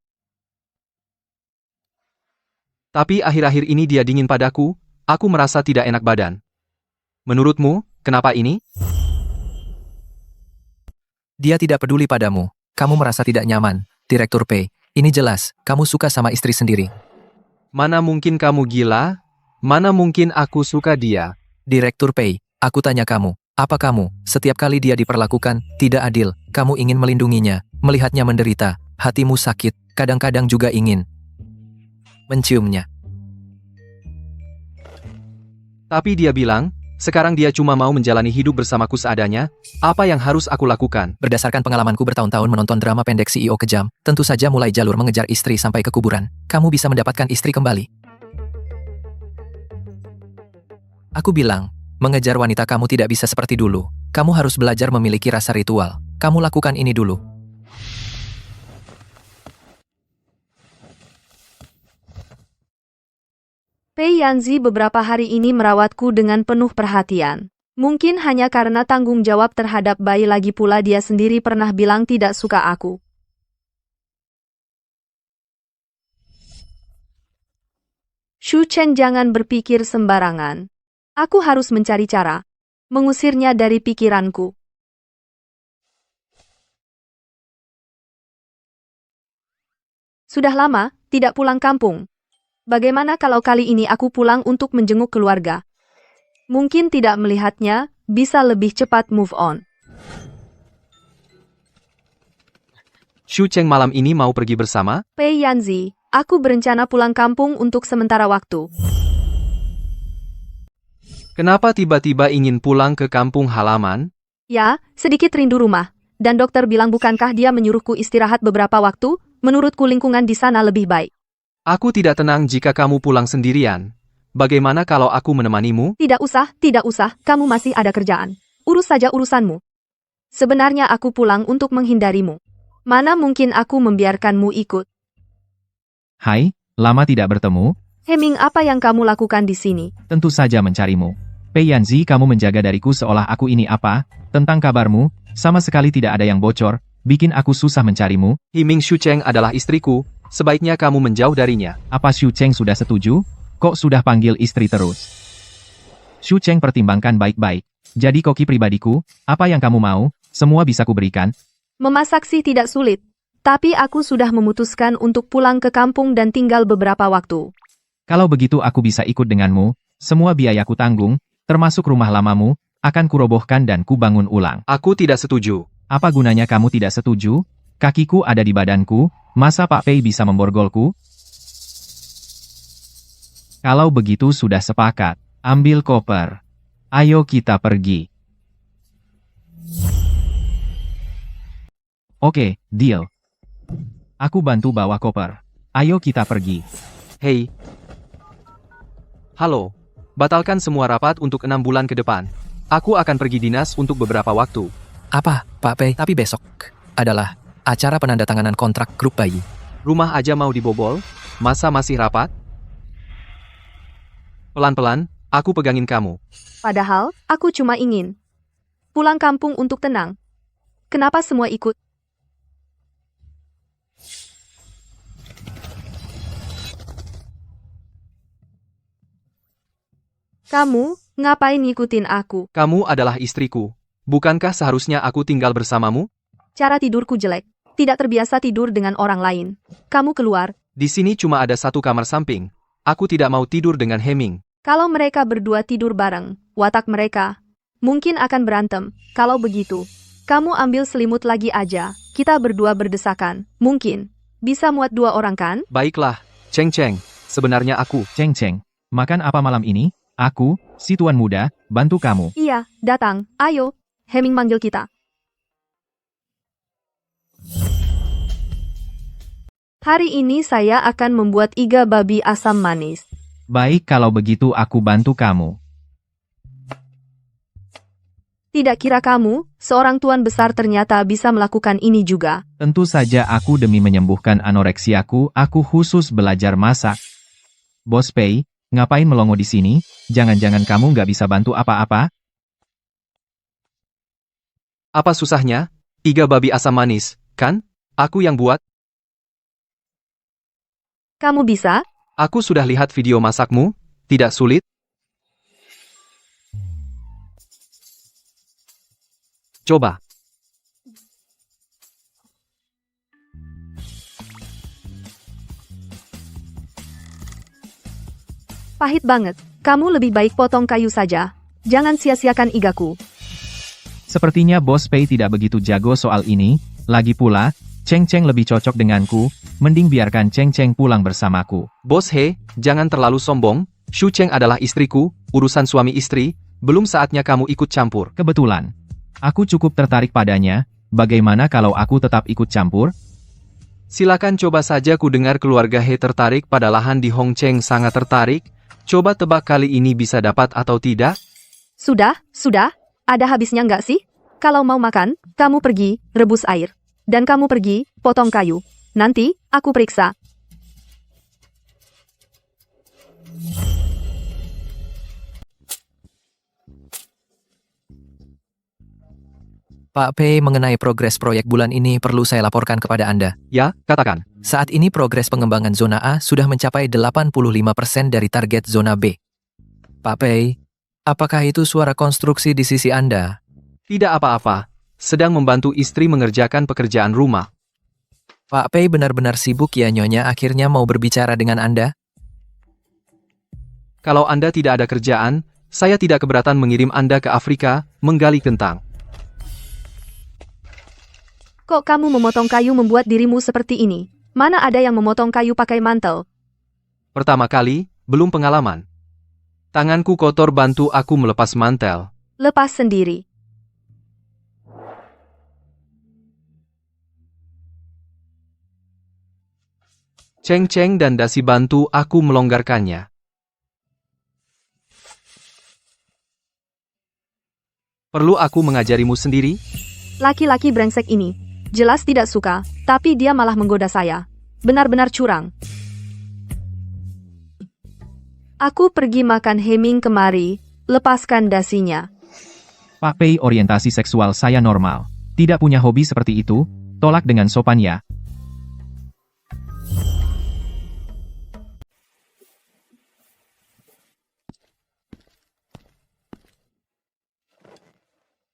Tapi akhir-akhir ini dia dingin padaku, aku merasa tidak enak badan. Menurutmu, kenapa ini? Dia tidak peduli padamu. Kamu merasa tidak nyaman. Direktur Pei, ini jelas, kamu suka sama istri sendiri. Mana mungkin kamu gila? Mana mungkin aku suka dia? Direktur Pei, aku tanya kamu, apa kamu, setiap kali dia diperlakukan tidak adil, kamu ingin melindunginya, melihatnya menderita, hatimu sakit, kadang-kadang juga ingin menciumnya. Tapi dia bilang, sekarang dia cuma mau menjalani hidup bersamaku seadanya, apa yang harus aku lakukan? Berdasarkan pengalamanku bertahun-tahun menonton drama pendek CEO kejam, tentu saja mulai jalur mengejar istri sampai ke kuburan, kamu bisa mendapatkan istri kembali. Aku bilang, mengejar wanita kamu tidak bisa seperti dulu. Kamu harus belajar memiliki rasa ritual. Kamu lakukan ini dulu. Pei Yanzi beberapa hari ini merawatku dengan penuh perhatian. Mungkin hanya karena tanggung jawab terhadap bayi, lagi pula dia sendiri pernah bilang tidak suka aku. Shu Cheng, jangan berpikir sembarangan. Aku harus mencari cara mengusirnya dari pikiranku. Sudah lama tidak pulang kampung. Bagaimana kalau kali ini aku pulang untuk menjenguk keluarga? Mungkin tidak melihatnya, bisa lebih cepat move on. Shu Cheng malam ini mau pergi bersama? Pei Yanzi, aku berencana pulang kampung untuk sementara waktu. Kenapa tiba-tiba ingin pulang ke kampung halaman? Ya, sedikit rindu rumah. Dan dokter bilang bukankah dia menyuruhku istirahat beberapa waktu? Menurutku lingkungan di sana lebih baik. Aku tidak tenang jika kamu pulang sendirian. Bagaimana kalau aku menemanimu? Tidak usah, kamu masih ada kerjaan. Urus saja urusanmu. Sebenarnya aku pulang untuk menghindarimu. Mana mungkin aku membiarkanmu ikut. Hai, lama tidak bertemu. Heming, apa yang kamu lakukan di sini? Tentu saja mencarimu. Pei Yanzi, kamu menjaga dariku seolah aku ini apa? Tentang kabarmu, sama sekali tidak ada yang bocor, bikin aku susah mencarimu. Himing Shu Cheng adalah istriku. Sebaiknya kamu menjauh darinya. Apa Shu Cheng sudah setuju? Kok sudah panggil istri terus? Shu Cheng pertimbangkan baik-baik. Jadi koki pribadiku, apa yang kamu mau, semua bisa kuberikan. Memasak sih tidak sulit. Tapi aku sudah memutuskan untuk pulang ke kampung dan tinggal beberapa waktu. Kalau begitu aku bisa ikut denganmu, semua biayaku tanggung, termasuk rumah lamamu, akan kurobohkan dan kubangun ulang. Aku tidak setuju. Apa gunanya kamu tidak setuju? Kakiku ada di badanku, masa Pak Pei bisa memborgolku? Kalau begitu sudah sepakat, ambil koper. Ayo kita pergi. Oke, deal. Aku bantu bawa koper. Ayo kita pergi. Hei. Halo. Batalkan semua rapat untuk 6 bulan ke depan. Aku akan pergi dinas untuk beberapa waktu. Apa, Pak Pei? Tapi besok adalah acara penandatanganan kontrak grup bayi. Rumah aja mau dibobol? Masa masih rapat? Pelan-pelan, aku pegangin kamu. Padahal, aku cuma ingin pulang kampung untuk tenang. Kenapa semua ikut? Kamu, ngapain ngikutin aku? Kamu adalah istriku. Bukankah seharusnya aku tinggal bersamamu? Cara tidurku jelek. Tidak terbiasa tidur dengan orang lain. Kamu keluar. Di sini cuma ada satu kamar samping. Aku tidak mau tidur dengan Heming. Kalau mereka berdua tidur bareng, watak mereka mungkin akan berantem. Kalau begitu, kamu ambil selimut lagi aja. Kita berdua berdesakan. Mungkin bisa muat 2 orang kan? Baiklah, Cheng Cheng. Sebenarnya aku. Cheng Cheng, makan apa malam ini? Aku, si tuan muda, bantu kamu. Iya, datang. Ayo. Heming manggil kita. Hari ini saya akan membuat iga babi asam manis. Baik, kalau begitu aku bantu kamu. Tidak kira kamu, seorang tuan besar ternyata bisa melakukan ini juga. Tentu saja aku demi menyembuhkan anoreksiaku, aku khusus belajar masak. Bos Pei, ngapain melongo di sini? Jangan-jangan kamu nggak bisa bantu apa-apa? Apa susahnya? Iga babi asam manis, kan? Aku yang buat. Kamu bisa? Aku sudah lihat video masakmu, tidak sulit. Coba. Pahit banget. Kamu lebih baik potong kayu saja. Jangan sia-siakan igaku. Sepertinya Bos Pei tidak begitu jago soal ini, lagi pula, Cheng Cheng lebih cocok denganku, mending biarkan Cheng Cheng pulang bersamaku. Bos He, jangan terlalu sombong, Shu Cheng adalah istriku, urusan suami istri, belum saatnya kamu ikut campur. Kebetulan, aku cukup tertarik padanya, bagaimana kalau aku tetap ikut campur? Silakan coba saja ku dengar keluarga He tertarik pada lahan di Hong Cheng sangat tertarik, Coba tebak kali ini bisa dapat atau tidak? Sudah. Ada habisnya nggak sih? Kalau mau makan, kamu pergi, rebus air. Dan kamu pergi, potong kayu. Nanti, aku periksa. Pak Pei, mengenai progres proyek bulan ini perlu saya laporkan kepada Anda. Ya, katakan. Saat ini progres pengembangan zona A sudah mencapai 85% dari target zona B. Pak Pei, apakah itu suara konstruksi di sisi Anda? Tidak apa-apa. Sedang membantu istri mengerjakan pekerjaan rumah. Pak Pei benar-benar sibuk ya Nyonya, akhirnya mau berbicara dengan Anda? Kalau Anda tidak ada kerjaan, saya tidak keberatan mengirim Anda ke Afrika, menggali kentang. Kok kamu memotong kayu membuat dirimu seperti ini? Mana ada yang memotong kayu pakai mantel? Pertama kali, belum pengalaman. Tanganku kotor, bantu aku melepas mantel. Lepas sendiri. Ceng-ceng dan dasi bantu aku melonggarkannya. Perlu aku mengajarimu sendiri? Laki-laki brengsek ini. Jelas tidak suka, tapi dia malah menggoda saya. Benar-benar curang. Aku pergi makan Heming kemari, lepaskan dasinya. Pak Pei, orientasi seksual saya normal. Tidak punya hobi seperti itu, tolak dengan sopan ya.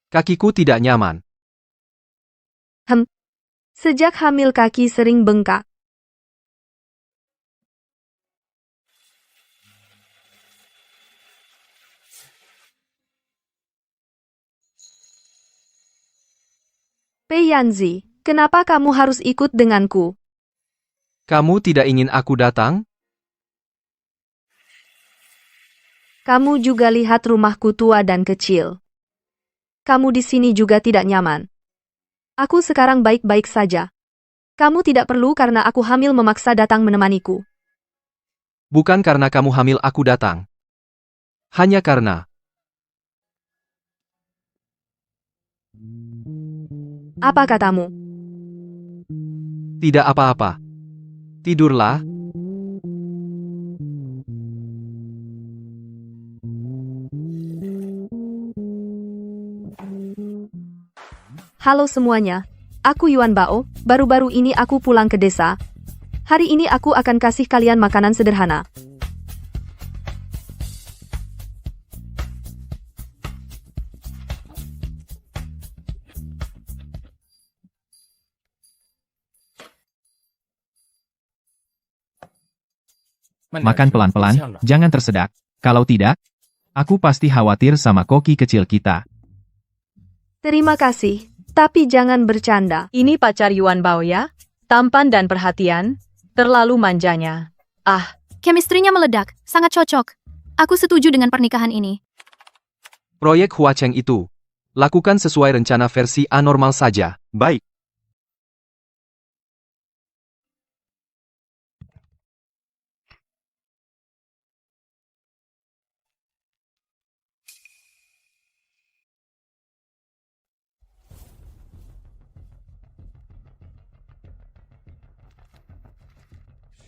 Kakiku tidak nyaman. Sejak hamil kaki sering bengkak. Pei Yanzi, kenapa kamu harus ikut denganku? Kamu tidak ingin aku datang? Kamu juga lihat rumahku tua dan kecil. Kamu di sini juga tidak nyaman. Aku sekarang baik-baik saja. Kamu tidak perlu karena aku hamil memaksa datang menemaniku. Bukan karena kamu hamil aku datang. Hanya karena... Apa katamu? Tidak apa-apa. Tidurlah. Halo semuanya, aku Yuan Bao, baru-baru ini aku pulang ke desa. Hari ini aku akan kasih kalian makanan sederhana. Makan pelan-pelan, jangan tersedak. Kalau tidak, aku pasti khawatir sama koki kecil kita. Terima kasih, tapi jangan bercanda. Ini pacar Yuan Bao ya? Tampan dan perhatian, terlalu manjanya. Ah, chemistry-nya meledak, sangat cocok. Aku setuju dengan pernikahan ini. Proyek Hua Cheng itu. Lakukan sesuai rencana versi anormal saja. Baik.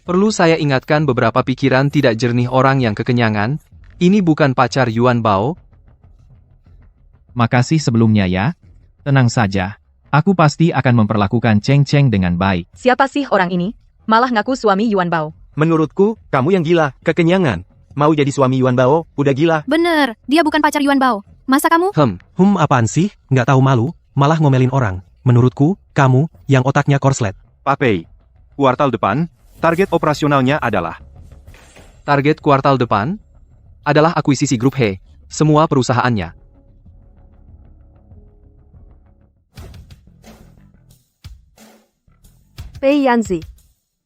Perlu saya ingatkan beberapa pikiran tidak jernih orang yang kekenyangan? Ini bukan pacar Yuan Bao? Makasih sebelumnya ya. Tenang saja. Aku pasti akan memperlakukan Cheng Cheng dengan baik. siapa sih orang ini? Malah ngaku suami Yuan Bao. Menurutku, kamu yang gila, kekenyangan. Mau jadi suami Yuan Bao, udah gila. Bener, dia bukan pacar Yuan Bao. Masa kamu? Apaan sih? Nggak tahu malu, malah ngomelin orang. Menurutku, kamu, yang otaknya korslet. Pak Pei, kuartal depan, target operasionalnya adalah... Target kuartal depan? Adalah akuisisi grup He. Semua perusahaannya. Pei Yanzi,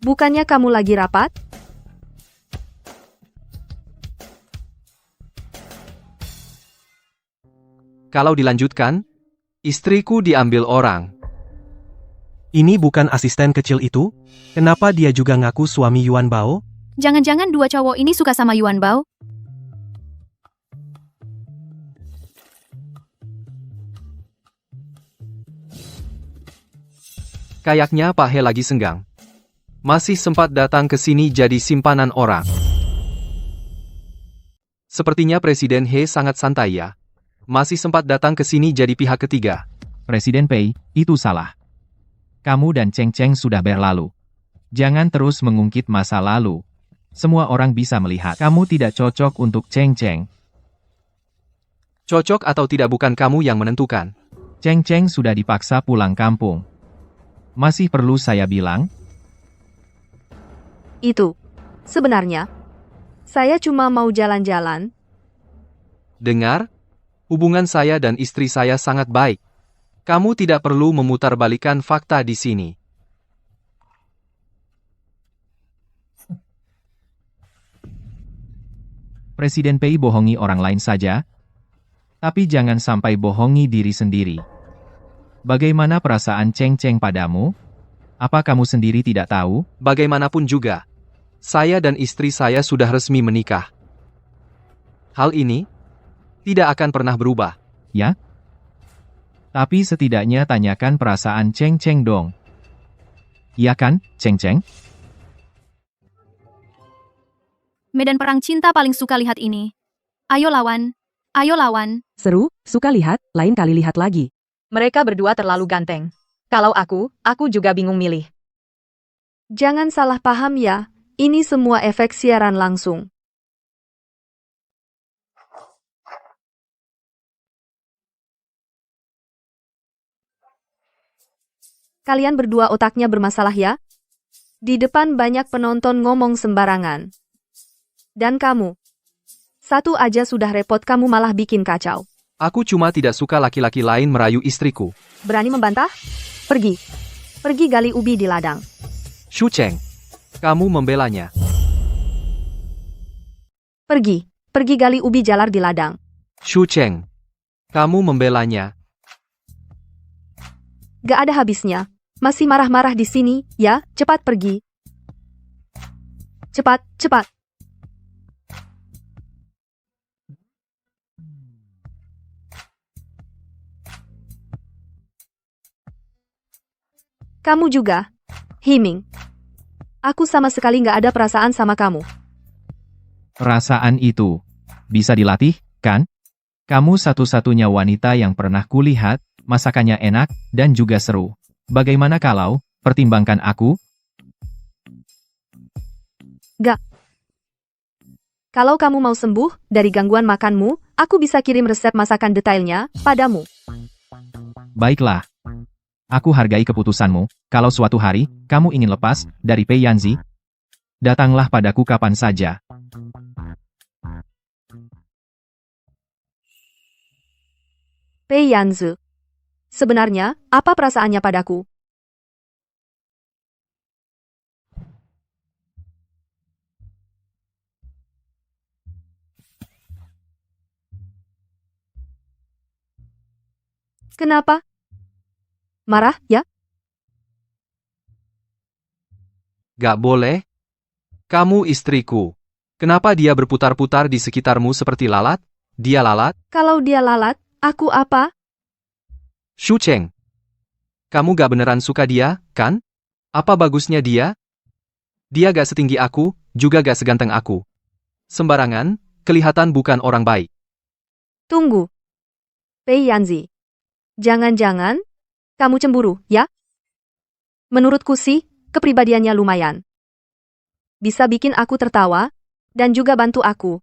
bukannya kamu lagi rapat? Kalau dilanjutkan, istriku diambil orang. Ini bukan asisten kecil itu? Kenapa dia juga ngaku suami Yuan Bao? Jangan-jangan dua cowok ini suka sama Yuan Bao? Kayaknya Pak He lagi senggang. Masih sempat datang ke sini jadi simpanan orang. Sepertinya Presiden He sangat santai ya. Masih sempat datang ke sini jadi pihak ketiga. Presiden Pei, itu salah. Kamu dan Cheng Cheng sudah berlalu. Jangan terus mengungkit masa lalu. Semua orang bisa melihat kamu tidak cocok untuk Cheng Cheng. Cocok atau tidak bukan kamu yang menentukan. Cheng Cheng sudah dipaksa pulang kampung. Masih perlu saya bilang? Itu. Sebenarnya, saya cuma mau jalan-jalan. Dengar, hubungan saya dan istri saya sangat baik. Kamu tidak perlu memutarbalikkan fakta di sini. Presiden Pei bohongi orang lain saja, tapi jangan sampai bohongi diri sendiri. Bagaimana perasaan Cheng Cheng padamu? Apa kamu sendiri tidak tahu? Bagaimanapun juga, saya dan istri saya sudah resmi menikah. Hal ini tidak akan pernah berubah. Ya? Tapi setidaknya tanyakan perasaan Cheng Cheng dong. Iya kan, Cheng Cheng? Medan perang cinta paling suka lihat ini. Ayo lawan. Ayo lawan. Seru, suka lihat, lain kali lihat lagi. Mereka berdua terlalu ganteng. Kalau aku juga bingung milih. Jangan salah paham ya, ini semua efek siaran langsung. Kalian berdua otaknya bermasalah ya? Di depan banyak penonton ngomong sembarangan. Dan kamu. Satu aja sudah repot kamu malah bikin kacau. Aku cuma tidak suka laki-laki lain merayu istriku. Berani membantah? Pergi. Pergi gali ubi di ladang. Shu Cheng, kamu membelanya. Pergi. Pergi gali ubi jalar di ladang. Shu Cheng, kamu membelanya. Gak ada habisnya. Masih marah-marah di sini, ya? Cepat pergi. Cepat, cepat. Kamu juga, Himing. Aku sama sekali gak ada perasaan sama kamu. Perasaan itu bisa dilatih, kan? Kamu satu-satunya wanita yang pernah kulihat, masakannya enak, dan juga seru. Bagaimana kalau, pertimbangkan aku? Gak. Kalau kamu mau sembuh dari gangguan makanmu, aku bisa kirim resep masakan detailnya padamu. Baiklah. Aku hargai keputusanmu. Kalau suatu hari, kamu ingin lepas dari Pei Yanzi, datanglah padaku kapan saja. Pei Yanzi. Sebenarnya, apa perasaannya padaku? Kenapa? Marah, ya? Gak boleh. Kamu istriku. Kenapa dia berputar-putar di sekitarmu seperti lalat? Dia lalat? Kalau dia lalat, aku apa? Shu Cheng, kamu gak beneran suka dia, kan? Apa bagusnya dia? Dia gak setinggi aku, juga gak seganteng aku. Sembarangan, kelihatan bukan orang baik. Tunggu. Pei Yanzi. Jangan-jangan, kamu cemburu, ya? Menurutku sih, kepribadiannya lumayan. Bisa bikin aku tertawa, dan juga bantu aku.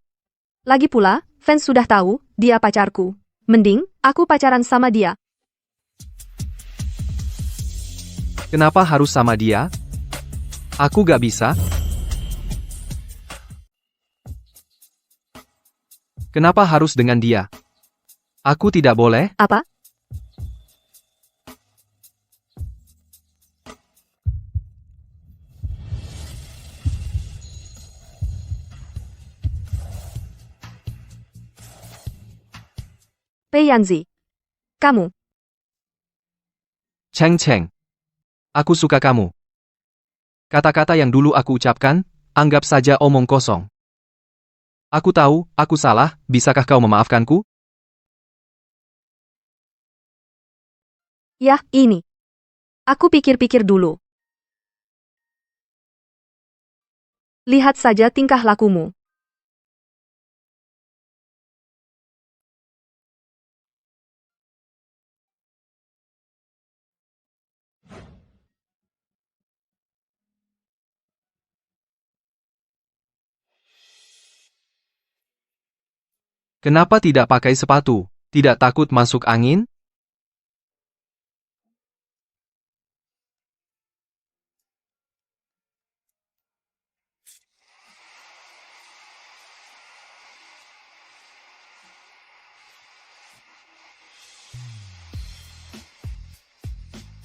Lagi pula, fans sudah tahu, dia pacarku. Mending, aku pacaran sama dia. Kenapa harus sama dia? Aku gak bisa. Kenapa harus dengan dia? Aku tidak boleh. Apa? Pei Yanzi. Kamu. Cheng Cheng. Aku suka kamu. Kata-kata yang dulu aku ucapkan, anggap saja omong kosong. Aku tahu, aku salah, bisakah kau memaafkanku? Ya, ini. Aku pikir-pikir dulu. Lihat saja tingkah lakumu. Kenapa tidak pakai sepatu? Tidak takut masuk angin?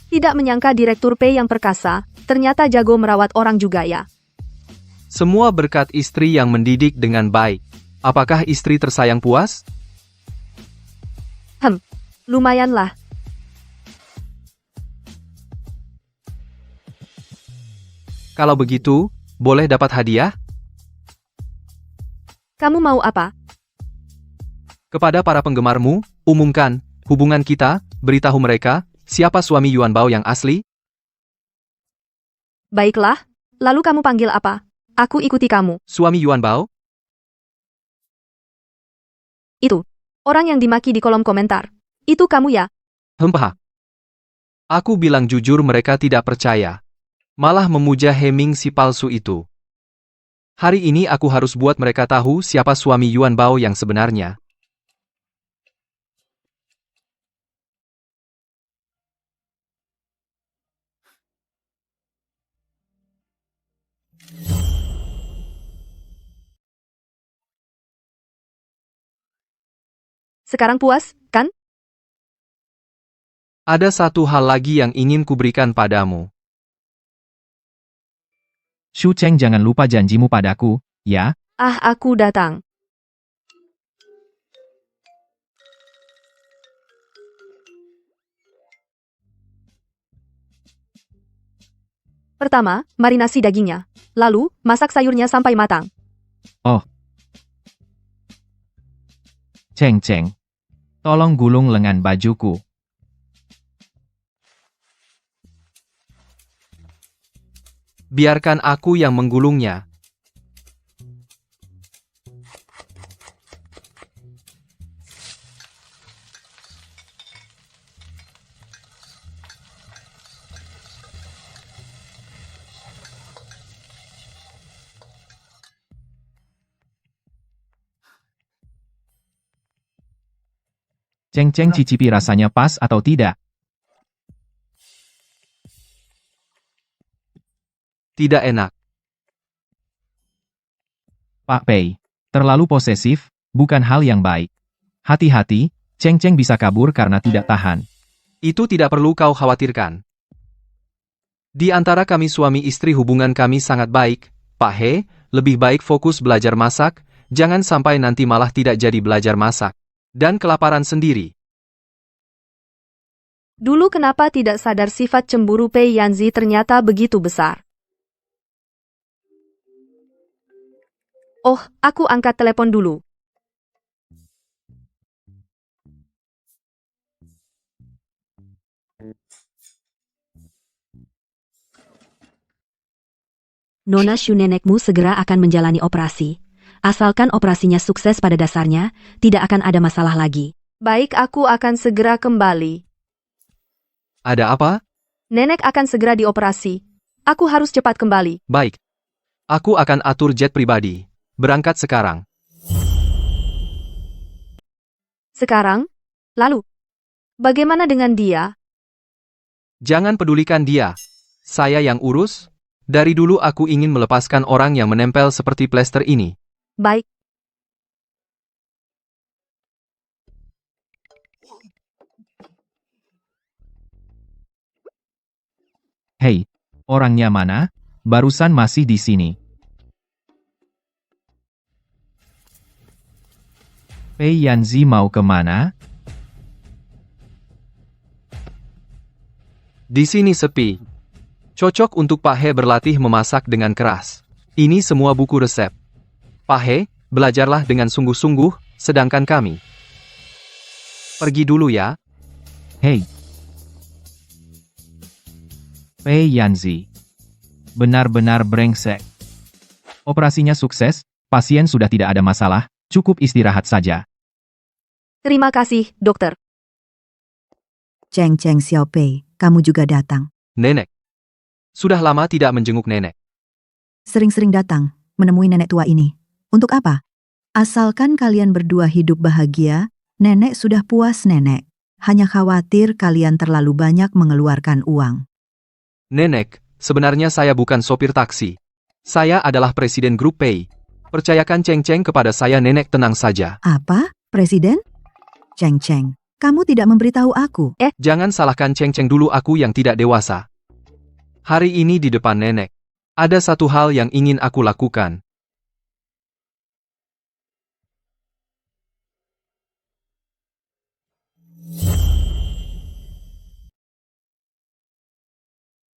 Tidak menyangka Direktur P yang perkasa, ternyata jago merawat orang juga ya. Semua berkat istri yang mendidik dengan baik. Apakah istri tersayang puas? Lumayanlah. Kalau begitu, boleh dapat hadiah? Kamu mau apa? Kepada para penggemarmu, umumkan hubungan kita, beritahu mereka, siapa suami Yuan Bao yang asli? Baiklah, lalu kamu panggil apa? Aku ikuti kamu. Suami Yuan Bao? Itu. Orang yang dimaki di kolom komentar. Itu kamu ya? Hempah. Aku bilang jujur mereka tidak percaya. Malah memuja Heming si palsu itu. Hari ini aku harus buat mereka tahu siapa suami Yuan Bao yang sebenarnya. Sekarang puas, kan? Ada satu hal lagi yang ingin kuberikan padamu. Shu Cheng, jangan lupa janjimu padaku, ya? Aku datang. Pertama, marinasi dagingnya. Lalu, masak sayurnya sampai matang. Oh. Cheng Cheng. Tolong gulung lengan bajuku. Biarkan aku yang menggulungnya. Cheng Cheng, cicipi rasanya pas atau tidak? Tidak enak. Pak Pei, terlalu posesif, bukan hal yang baik. Hati-hati, Cheng Cheng bisa kabur karena tidak tahan. Itu tidak perlu kau khawatirkan. Di antara kami suami istri hubungan kami sangat baik, Pak He, lebih baik fokus belajar masak, jangan sampai nanti malah tidak jadi belajar masak. Dan kelaparan sendiri. Dulu kenapa tidak sadar sifat cemburu Pei Yanzi ternyata begitu besar. Oh, aku angkat telepon dulu. Nona Shu, nenekmu segera akan menjalani operasi. Asalkan operasinya sukses pada dasarnya, tidak akan ada masalah lagi. Baik, aku akan segera kembali. Ada apa? Nenek akan segera dioperasi. Aku harus cepat kembali. Baik. Aku akan atur jet pribadi. Berangkat sekarang. Sekarang? Lalu? Bagaimana dengan dia? Jangan pedulikan dia. Saya yang urus. Dari dulu aku ingin melepaskan orang yang menempel seperti plester ini. Baik. Hei, orangnya mana? Barusan masih di sini. Pei Yanzi mau kemana? Di sini sepi. Cocok untuk Pak He berlatih memasak dengan keras. Ini semua buku resep. Pak He, belajarlah dengan sungguh-sungguh, sedangkan kami. Pergi dulu ya. Hei. Pei Yanzi. Benar-benar brengsek. Operasinya sukses, pasien sudah tidak ada masalah, cukup istirahat saja. Terima kasih, dokter. Cheng Cheng Xiaopei, kamu juga datang. Nenek. Sudah lama tidak menjenguk nenek. Sering-sering datang, menemui nenek tua ini. Untuk apa? Asalkan kalian berdua hidup bahagia, nenek sudah puas nenek. Hanya khawatir kalian terlalu banyak mengeluarkan uang. Nenek, sebenarnya saya bukan sopir taksi. Saya adalah presiden grup Pei. Percayakan Cheng Cheng kepada saya, nenek, tenang saja. Apa? Presiden? Cheng Cheng, kamu tidak memberitahu aku. Jangan salahkan Cheng Cheng dulu, aku yang tidak dewasa. Hari ini di depan nenek, ada satu hal yang ingin aku lakukan.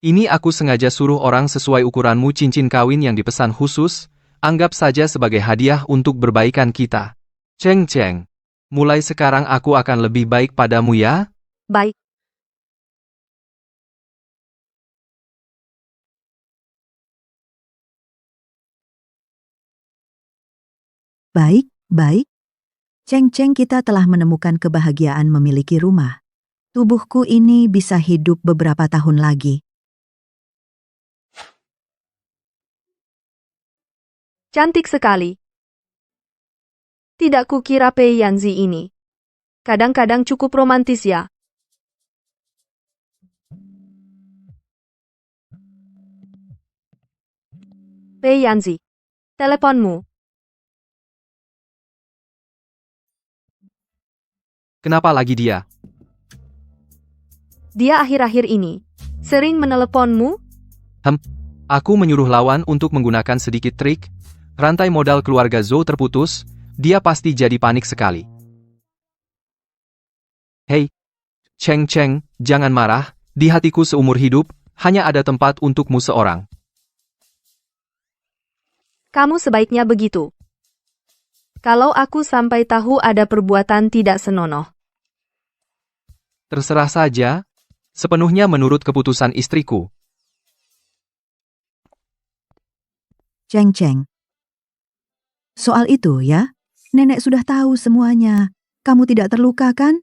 Ini aku sengaja suruh orang sesuai ukuranmu, cincin kawin yang dipesan khusus, anggap saja sebagai hadiah untuk berbaikan kita. Cheng Cheng, mulai sekarang aku akan lebih baik padamu ya? Baik. Baik, baik. Cheng Cheng, kita telah menemukan kebahagiaan memiliki rumah. Tubuhku ini bisa hidup beberapa tahun lagi. Cantik sekali. Tidak kukira Pei Yanzi ini. Kadang-kadang cukup romantis ya. Pei Yanzi, teleponmu. Kenapa lagi dia? Dia akhir-akhir ini sering meneleponmu? Aku menyuruh lawan untuk menggunakan sedikit trik. Rantai modal keluarga Zhou terputus, dia pasti jadi panik sekali. Hei, Cheng Cheng, jangan marah, di hatiku seumur hidup, hanya ada tempat untukmu seorang. Kamu sebaiknya begitu. Kalau aku sampai tahu ada perbuatan tidak senonoh. Terserah saja, sepenuhnya menurut keputusan istriku. Cheng Cheng. Soal itu ya, nenek sudah tahu semuanya. Kamu tidak terluka kan?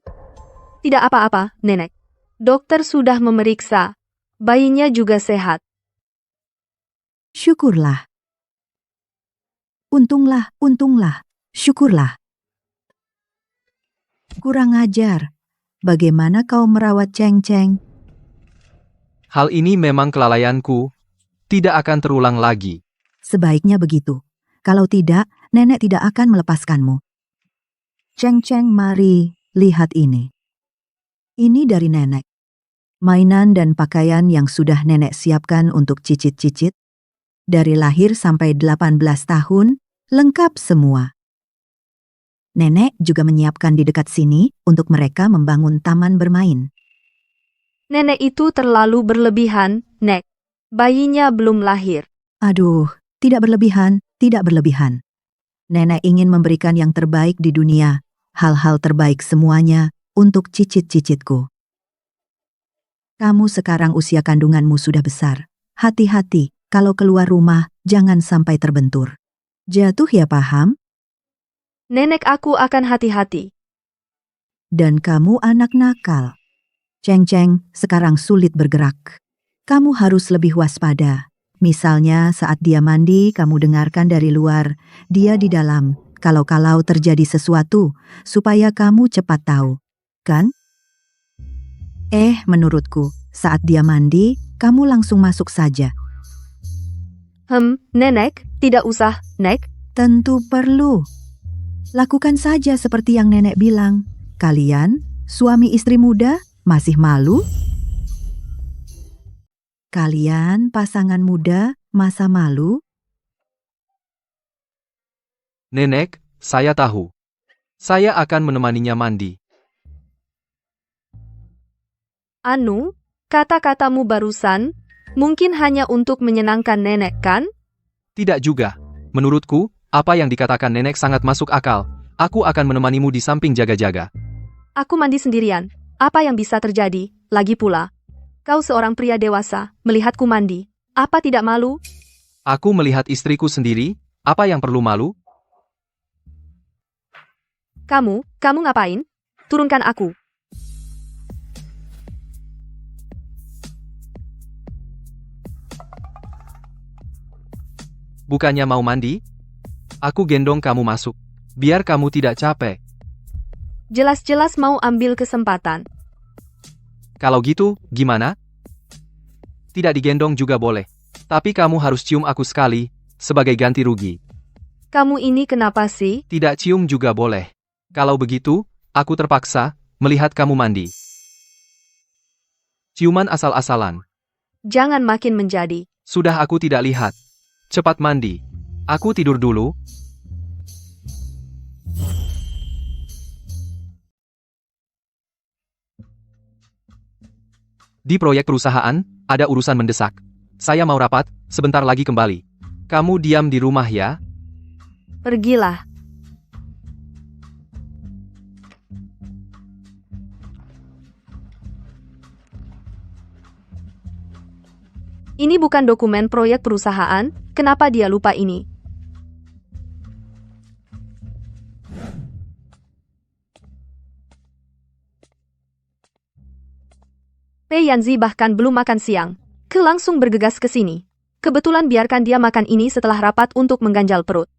Tidak apa-apa, nenek. Dokter sudah memeriksa. Bayinya juga sehat. Syukurlah. Untunglah, untunglah. Syukurlah. Kurang ajar. Bagaimana kau merawat Cheng Cheng? Hal ini memang kelalaianku. Tidak akan terulang lagi. Sebaiknya begitu. Kalau tidak, nenek tidak akan melepaskanmu. Cheng Cheng, mari lihat ini. Ini dari nenek. Mainan dan pakaian yang sudah nenek siapkan untuk cicit-cicit. Dari lahir sampai 18 tahun, lengkap semua. Nenek juga menyiapkan di dekat sini untuk mereka membangun taman bermain. Nenek itu terlalu berlebihan, Nek. Bayinya belum lahir. Aduh, tidak berlebihan, tidak berlebihan. Nenek ingin memberikan yang terbaik di dunia, hal-hal terbaik semuanya untuk cicit-cicitku. Kamu sekarang usia kandunganmu sudah besar. Hati-hati, kalau keluar rumah, jangan sampai terbentur. Jatuh ya, paham? Nenek, aku akan hati-hati. Dan kamu anak nakal. Cheng Cheng sekarang sulit bergerak. Kamu harus lebih waspada. Misalnya saat dia mandi, kamu dengarkan dari luar, dia di dalam, kalau-kalau terjadi sesuatu, supaya kamu cepat tahu. Kan? Menurutku, saat dia mandi, kamu langsung masuk saja. Nenek, tidak usah, Nek. Tentu perlu. Lakukan saja seperti yang nenek bilang. Kalian, suami istri muda, masih malu? Kalian, pasangan muda, masa malu? Nenek, saya tahu. Saya akan menemaninya mandi. Anu, kata-katamu barusan, mungkin hanya untuk menyenangkan nenek, kan? Tidak juga. Menurutku, apa yang dikatakan nenek sangat masuk akal. Aku akan menemanimu di samping jaga-jaga. Aku mandi sendirian. Apa yang bisa terjadi? Lagi pula, Kau seorang pria dewasa, melihatku mandi. Apa tidak malu? Aku melihat istriku sendiri, apa yang perlu malu? Kamu ngapain? Turunkan aku. Bukannya mau mandi? Aku gendong kamu masuk. Biar kamu tidak capek. Jelas-jelas mau ambil kesempatan. Kalau gitu, gimana? Tidak digendong juga boleh. Tapi kamu harus cium aku sekali, sebagai ganti rugi. Kamu ini kenapa sih? Tidak cium juga boleh. Kalau begitu, aku terpaksa melihat kamu mandi. Ciuman asal-asalan. Jangan makin menjadi. Sudah aku tidak lihat. Cepat mandi. Aku tidur dulu. Di proyek perusahaan, ada urusan mendesak. Saya mau rapat, sebentar lagi kembali. Kamu diam di rumah ya? Pergilah. Ini bukan dokumen proyek perusahaan, kenapa dia lupa ini? Pei Yanzi bahkan belum makan siang. Ke langsung bergegas ke sini. Kebetulan biarkan dia makan ini setelah rapat untuk mengganjal perut.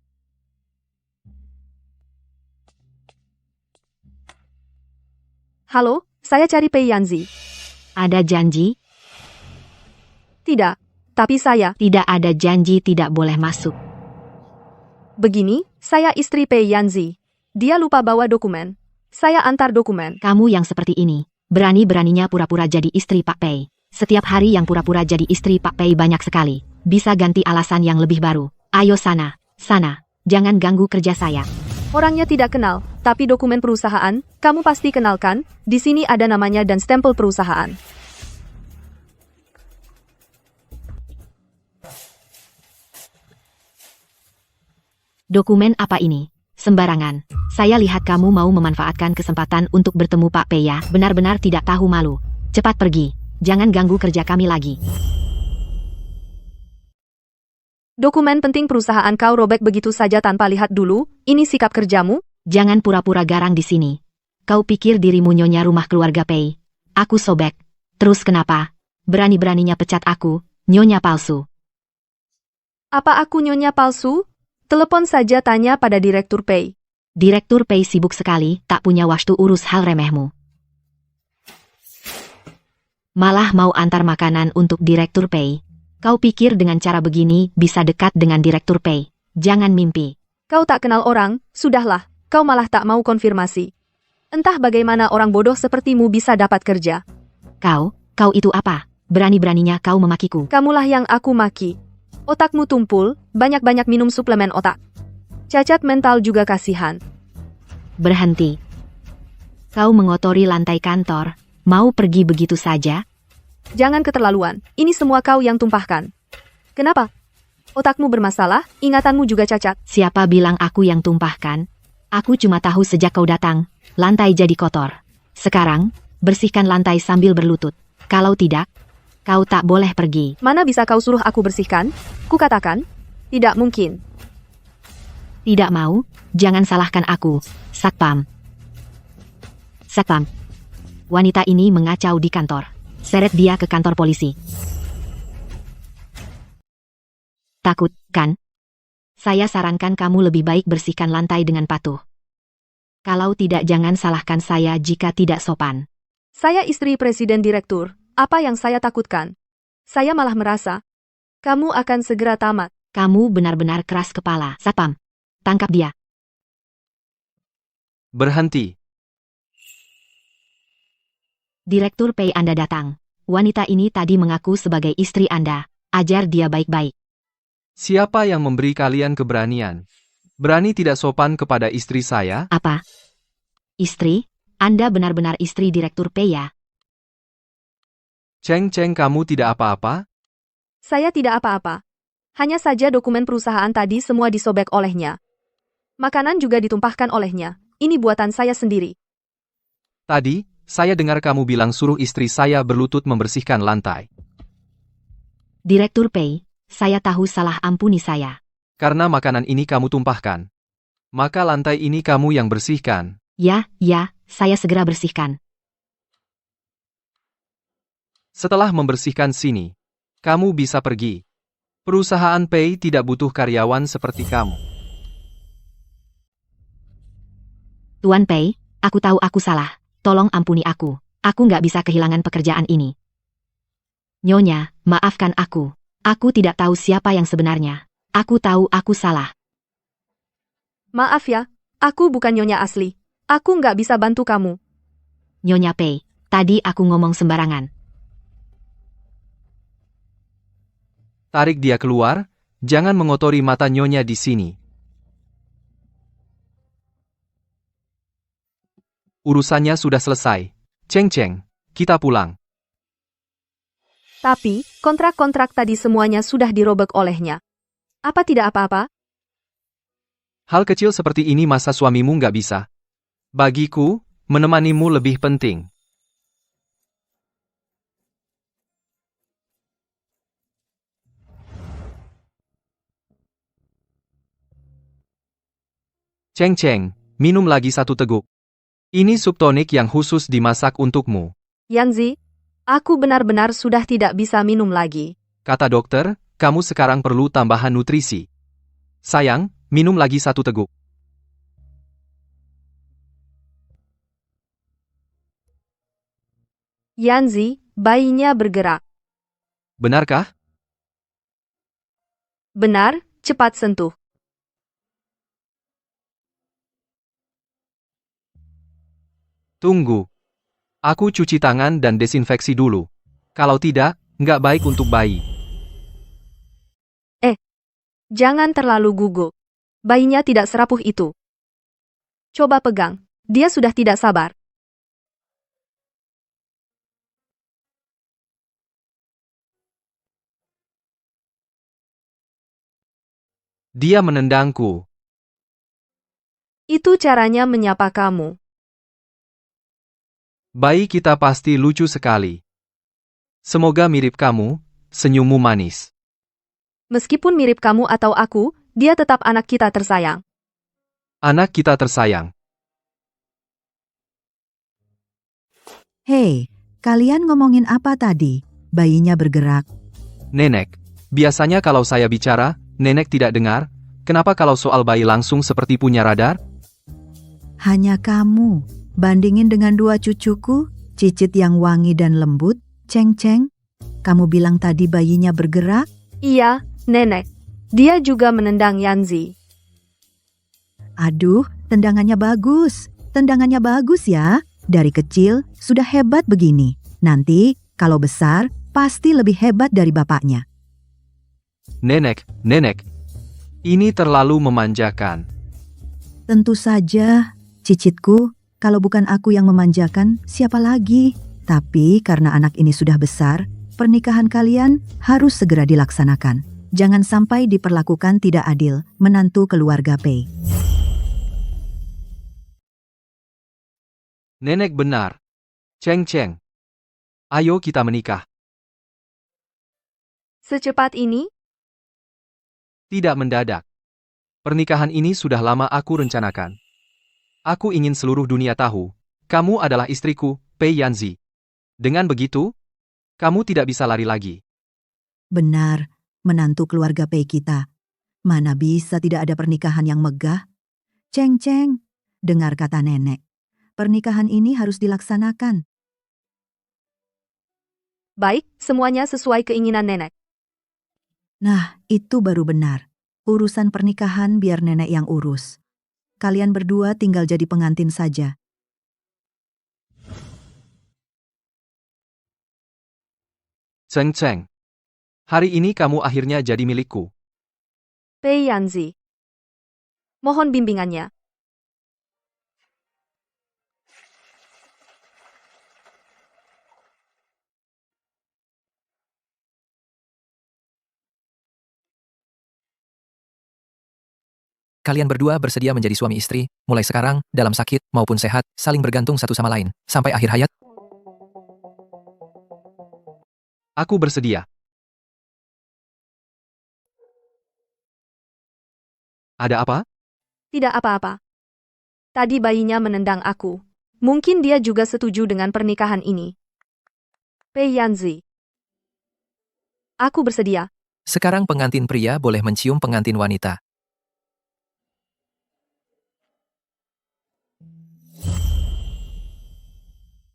Halo, saya cari Pei Yanzi. Ada janji? Tidak, tapi saya Tidak ada janji tidak boleh masuk. begini, saya istri Pei Yanzi. Dia lupa bawa dokumen. Saya antar dokumen. Kamu yang seperti ini, berani-beraninya pura-pura jadi istri Pak Pei. Setiap hari yang pura-pura jadi istri Pak Pei banyak sekali. Bisa ganti alasan yang lebih baru. Ayo sana, sana. Jangan ganggu kerja saya. Orangnya tidak kenal, tapi dokumen perusahaan, kamu pasti kenalkan, di sini ada namanya dan stempel perusahaan. Dokumen apa ini? Sembarangan. Saya lihat kamu mau memanfaatkan kesempatan untuk bertemu Pak Pei ya. Benar-benar tidak tahu malu. Cepat pergi. Jangan ganggu kerja kami lagi. Dokumen penting perusahaan kau robek begitu saja tanpa lihat dulu, ini sikap kerjamu? Jangan pura-pura garang di sini. Kau pikir dirimu nyonya rumah keluarga Pei? Aku sobek. Terus kenapa? Berani-beraninya pecat aku, nyonya palsu. Apa aku nyonya palsu? Telepon saja tanya pada Direktur Pei. Direktur Pei sibuk sekali, tak punya waktu urus hal remehmu. Malah mau antar makanan untuk Direktur Pei. Kau pikir dengan cara begini bisa dekat dengan Direktur Pei? Jangan mimpi. Kau tak kenal orang, sudahlah, kau malah tak mau konfirmasi. Entah bagaimana orang bodoh sepertimu bisa dapat kerja. Kau itu apa? Berani-beraninya kau memakiku. Kamulah yang aku maki. Otakmu tumpul, banyak-banyak minum suplemen otak. Cacat mental juga kasihan. Berhenti. Kau mengotori lantai kantor, mau pergi begitu saja? Jangan keterlaluan, ini semua kau yang tumpahkan. Kenapa? Otakmu bermasalah, ingatanmu juga cacat. Siapa bilang aku yang tumpahkan? Aku cuma tahu sejak kau datang, lantai jadi kotor. Sekarang, bersihkan lantai sambil berlutut. Kalau tidak, kau tak boleh pergi. Mana bisa kau suruh aku bersihkan? Kukatakan, tidak mungkin. Tidak mau? Jangan salahkan aku, Satpam. Satpam. Wanita ini mengacau di kantor. Seret dia ke kantor polisi. Takut, kan? Saya sarankan kamu lebih baik bersihkan lantai dengan patuh. Kalau tidak jangan salahkan saya jika tidak sopan. Saya istri presiden direktur, apa yang saya takutkan? Saya malah merasa, kamu akan segera tamat. Kamu benar-benar keras kepala. Satpam, tangkap dia. Berhenti. Direktur Pei Anda datang. Wanita ini tadi mengaku sebagai istri Anda. Ajar dia baik-baik. Siapa yang memberi kalian keberanian? Berani tidak sopan kepada istri saya? Apa? Istri? Anda benar-benar istri Direktur Pei ya? Ceng-ceng kamu tidak apa-apa? Saya tidak apa-apa. Hanya saja dokumen perusahaan tadi semua disobek olehnya. Makanan juga ditumpahkan olehnya. Ini buatan saya sendiri. Tadi, Saya dengar kamu bilang suruh istri saya berlutut membersihkan lantai. Direktur Pei, saya tahu salah, ampuni saya. Karena makanan ini kamu tumpahkan. Maka lantai ini kamu yang bersihkan. Ya, saya segera bersihkan. Setelah membersihkan sini, kamu bisa pergi. Perusahaan Pei tidak butuh karyawan seperti kamu. Tuan Pei, aku tahu aku salah. Tolong ampuni aku. Aku nggak bisa kehilangan pekerjaan ini. Nyonya, maafkan aku. Aku tidak tahu siapa yang sebenarnya. Aku tahu aku salah. Maaf ya, aku bukan nyonya asli. Aku nggak bisa bantu kamu. Nyonya Pei, tadi aku ngomong sembarangan. Tarik dia keluar, jangan mengotori mata nyonya di sini. Urusannya sudah selesai. Ceng, kita pulang. Tapi, kontrak-kontrak tadi semuanya sudah dirobek olehnya. Apa tidak apa-apa? Hal kecil seperti ini masa suamimu nggak bisa? Bagiku, menemanimu lebih penting. Ceng, minum lagi satu teguk. Ini sup tonik yang khusus dimasak untukmu. Yanzi, aku benar-benar sudah tidak bisa minum lagi. Kata dokter, kamu sekarang perlu tambahan nutrisi. Sayang, minum lagi satu teguk. Yanzi, bayinya bergerak. Benarkah? Benar, cepat sentuh. Tunggu. Aku cuci tangan dan desinfeksi dulu. Kalau tidak, nggak baik untuk bayi. Jangan terlalu gugup. Bayinya tidak serapuh itu. Coba pegang. Dia sudah tidak sabar. Dia menendangku. Itu caranya menyapa kamu. Bayi kita pasti lucu sekali. Semoga mirip kamu, senyummu manis. Meskipun mirip kamu atau aku, dia tetap anak kita tersayang. Anak kita tersayang. Hei, kalian ngomongin apa tadi? Bayinya bergerak. Nenek, biasanya kalau saya bicara, nenek tidak dengar. Kenapa kalau soal bayi langsung seperti punya radar? Hanya kamu. Bandingin dengan dua cucuku, Cicit yang wangi dan lembut, Ceng. Kamu bilang tadi bayinya bergerak? Iya, nenek. Dia juga menendang Yanzi. Aduh, tendangannya bagus. Tendangannya bagus ya. Dari kecil, sudah hebat begini. Nanti, kalau besar, pasti lebih hebat dari bapaknya. Nenek, ini terlalu memanjakan. Tentu saja, Cicitku, kalau bukan aku yang memanjakan, siapa lagi? Tapi karena anak ini sudah besar, pernikahan kalian harus segera dilaksanakan. Jangan sampai diperlakukan tidak adil menantu keluarga Pei. Nenek benar. Ceng. Ayo kita menikah. Secepat ini? Tidak mendadak. Pernikahan ini sudah lama aku rencanakan. Aku ingin seluruh dunia tahu, kamu adalah istriku, Pei Yanzi. Dengan begitu, kamu tidak bisa lari lagi. Benar, menantu keluarga Pei kita. Mana bisa tidak ada pernikahan yang megah? Ceng, dengar kata nenek. Pernikahan ini harus dilaksanakan. Baik, semuanya sesuai keinginan nenek. Nah, itu baru benar. Urusan pernikahan biar nenek yang urus. Kalian berdua tinggal jadi pengantin saja. Ceng. Hari ini kamu akhirnya jadi milikku. Pei Yanzi. Mohon bimbingannya. Kalian berdua bersedia menjadi suami istri, mulai sekarang, dalam sakit maupun sehat, saling bergantung satu sama lain, sampai akhir hayat? Aku bersedia. Ada apa? Tidak apa-apa. Tadi bayinya menendang aku. Mungkin dia juga setuju dengan pernikahan ini. Pei Yanzi. Aku bersedia. Sekarang pengantin pria boleh mencium pengantin wanita.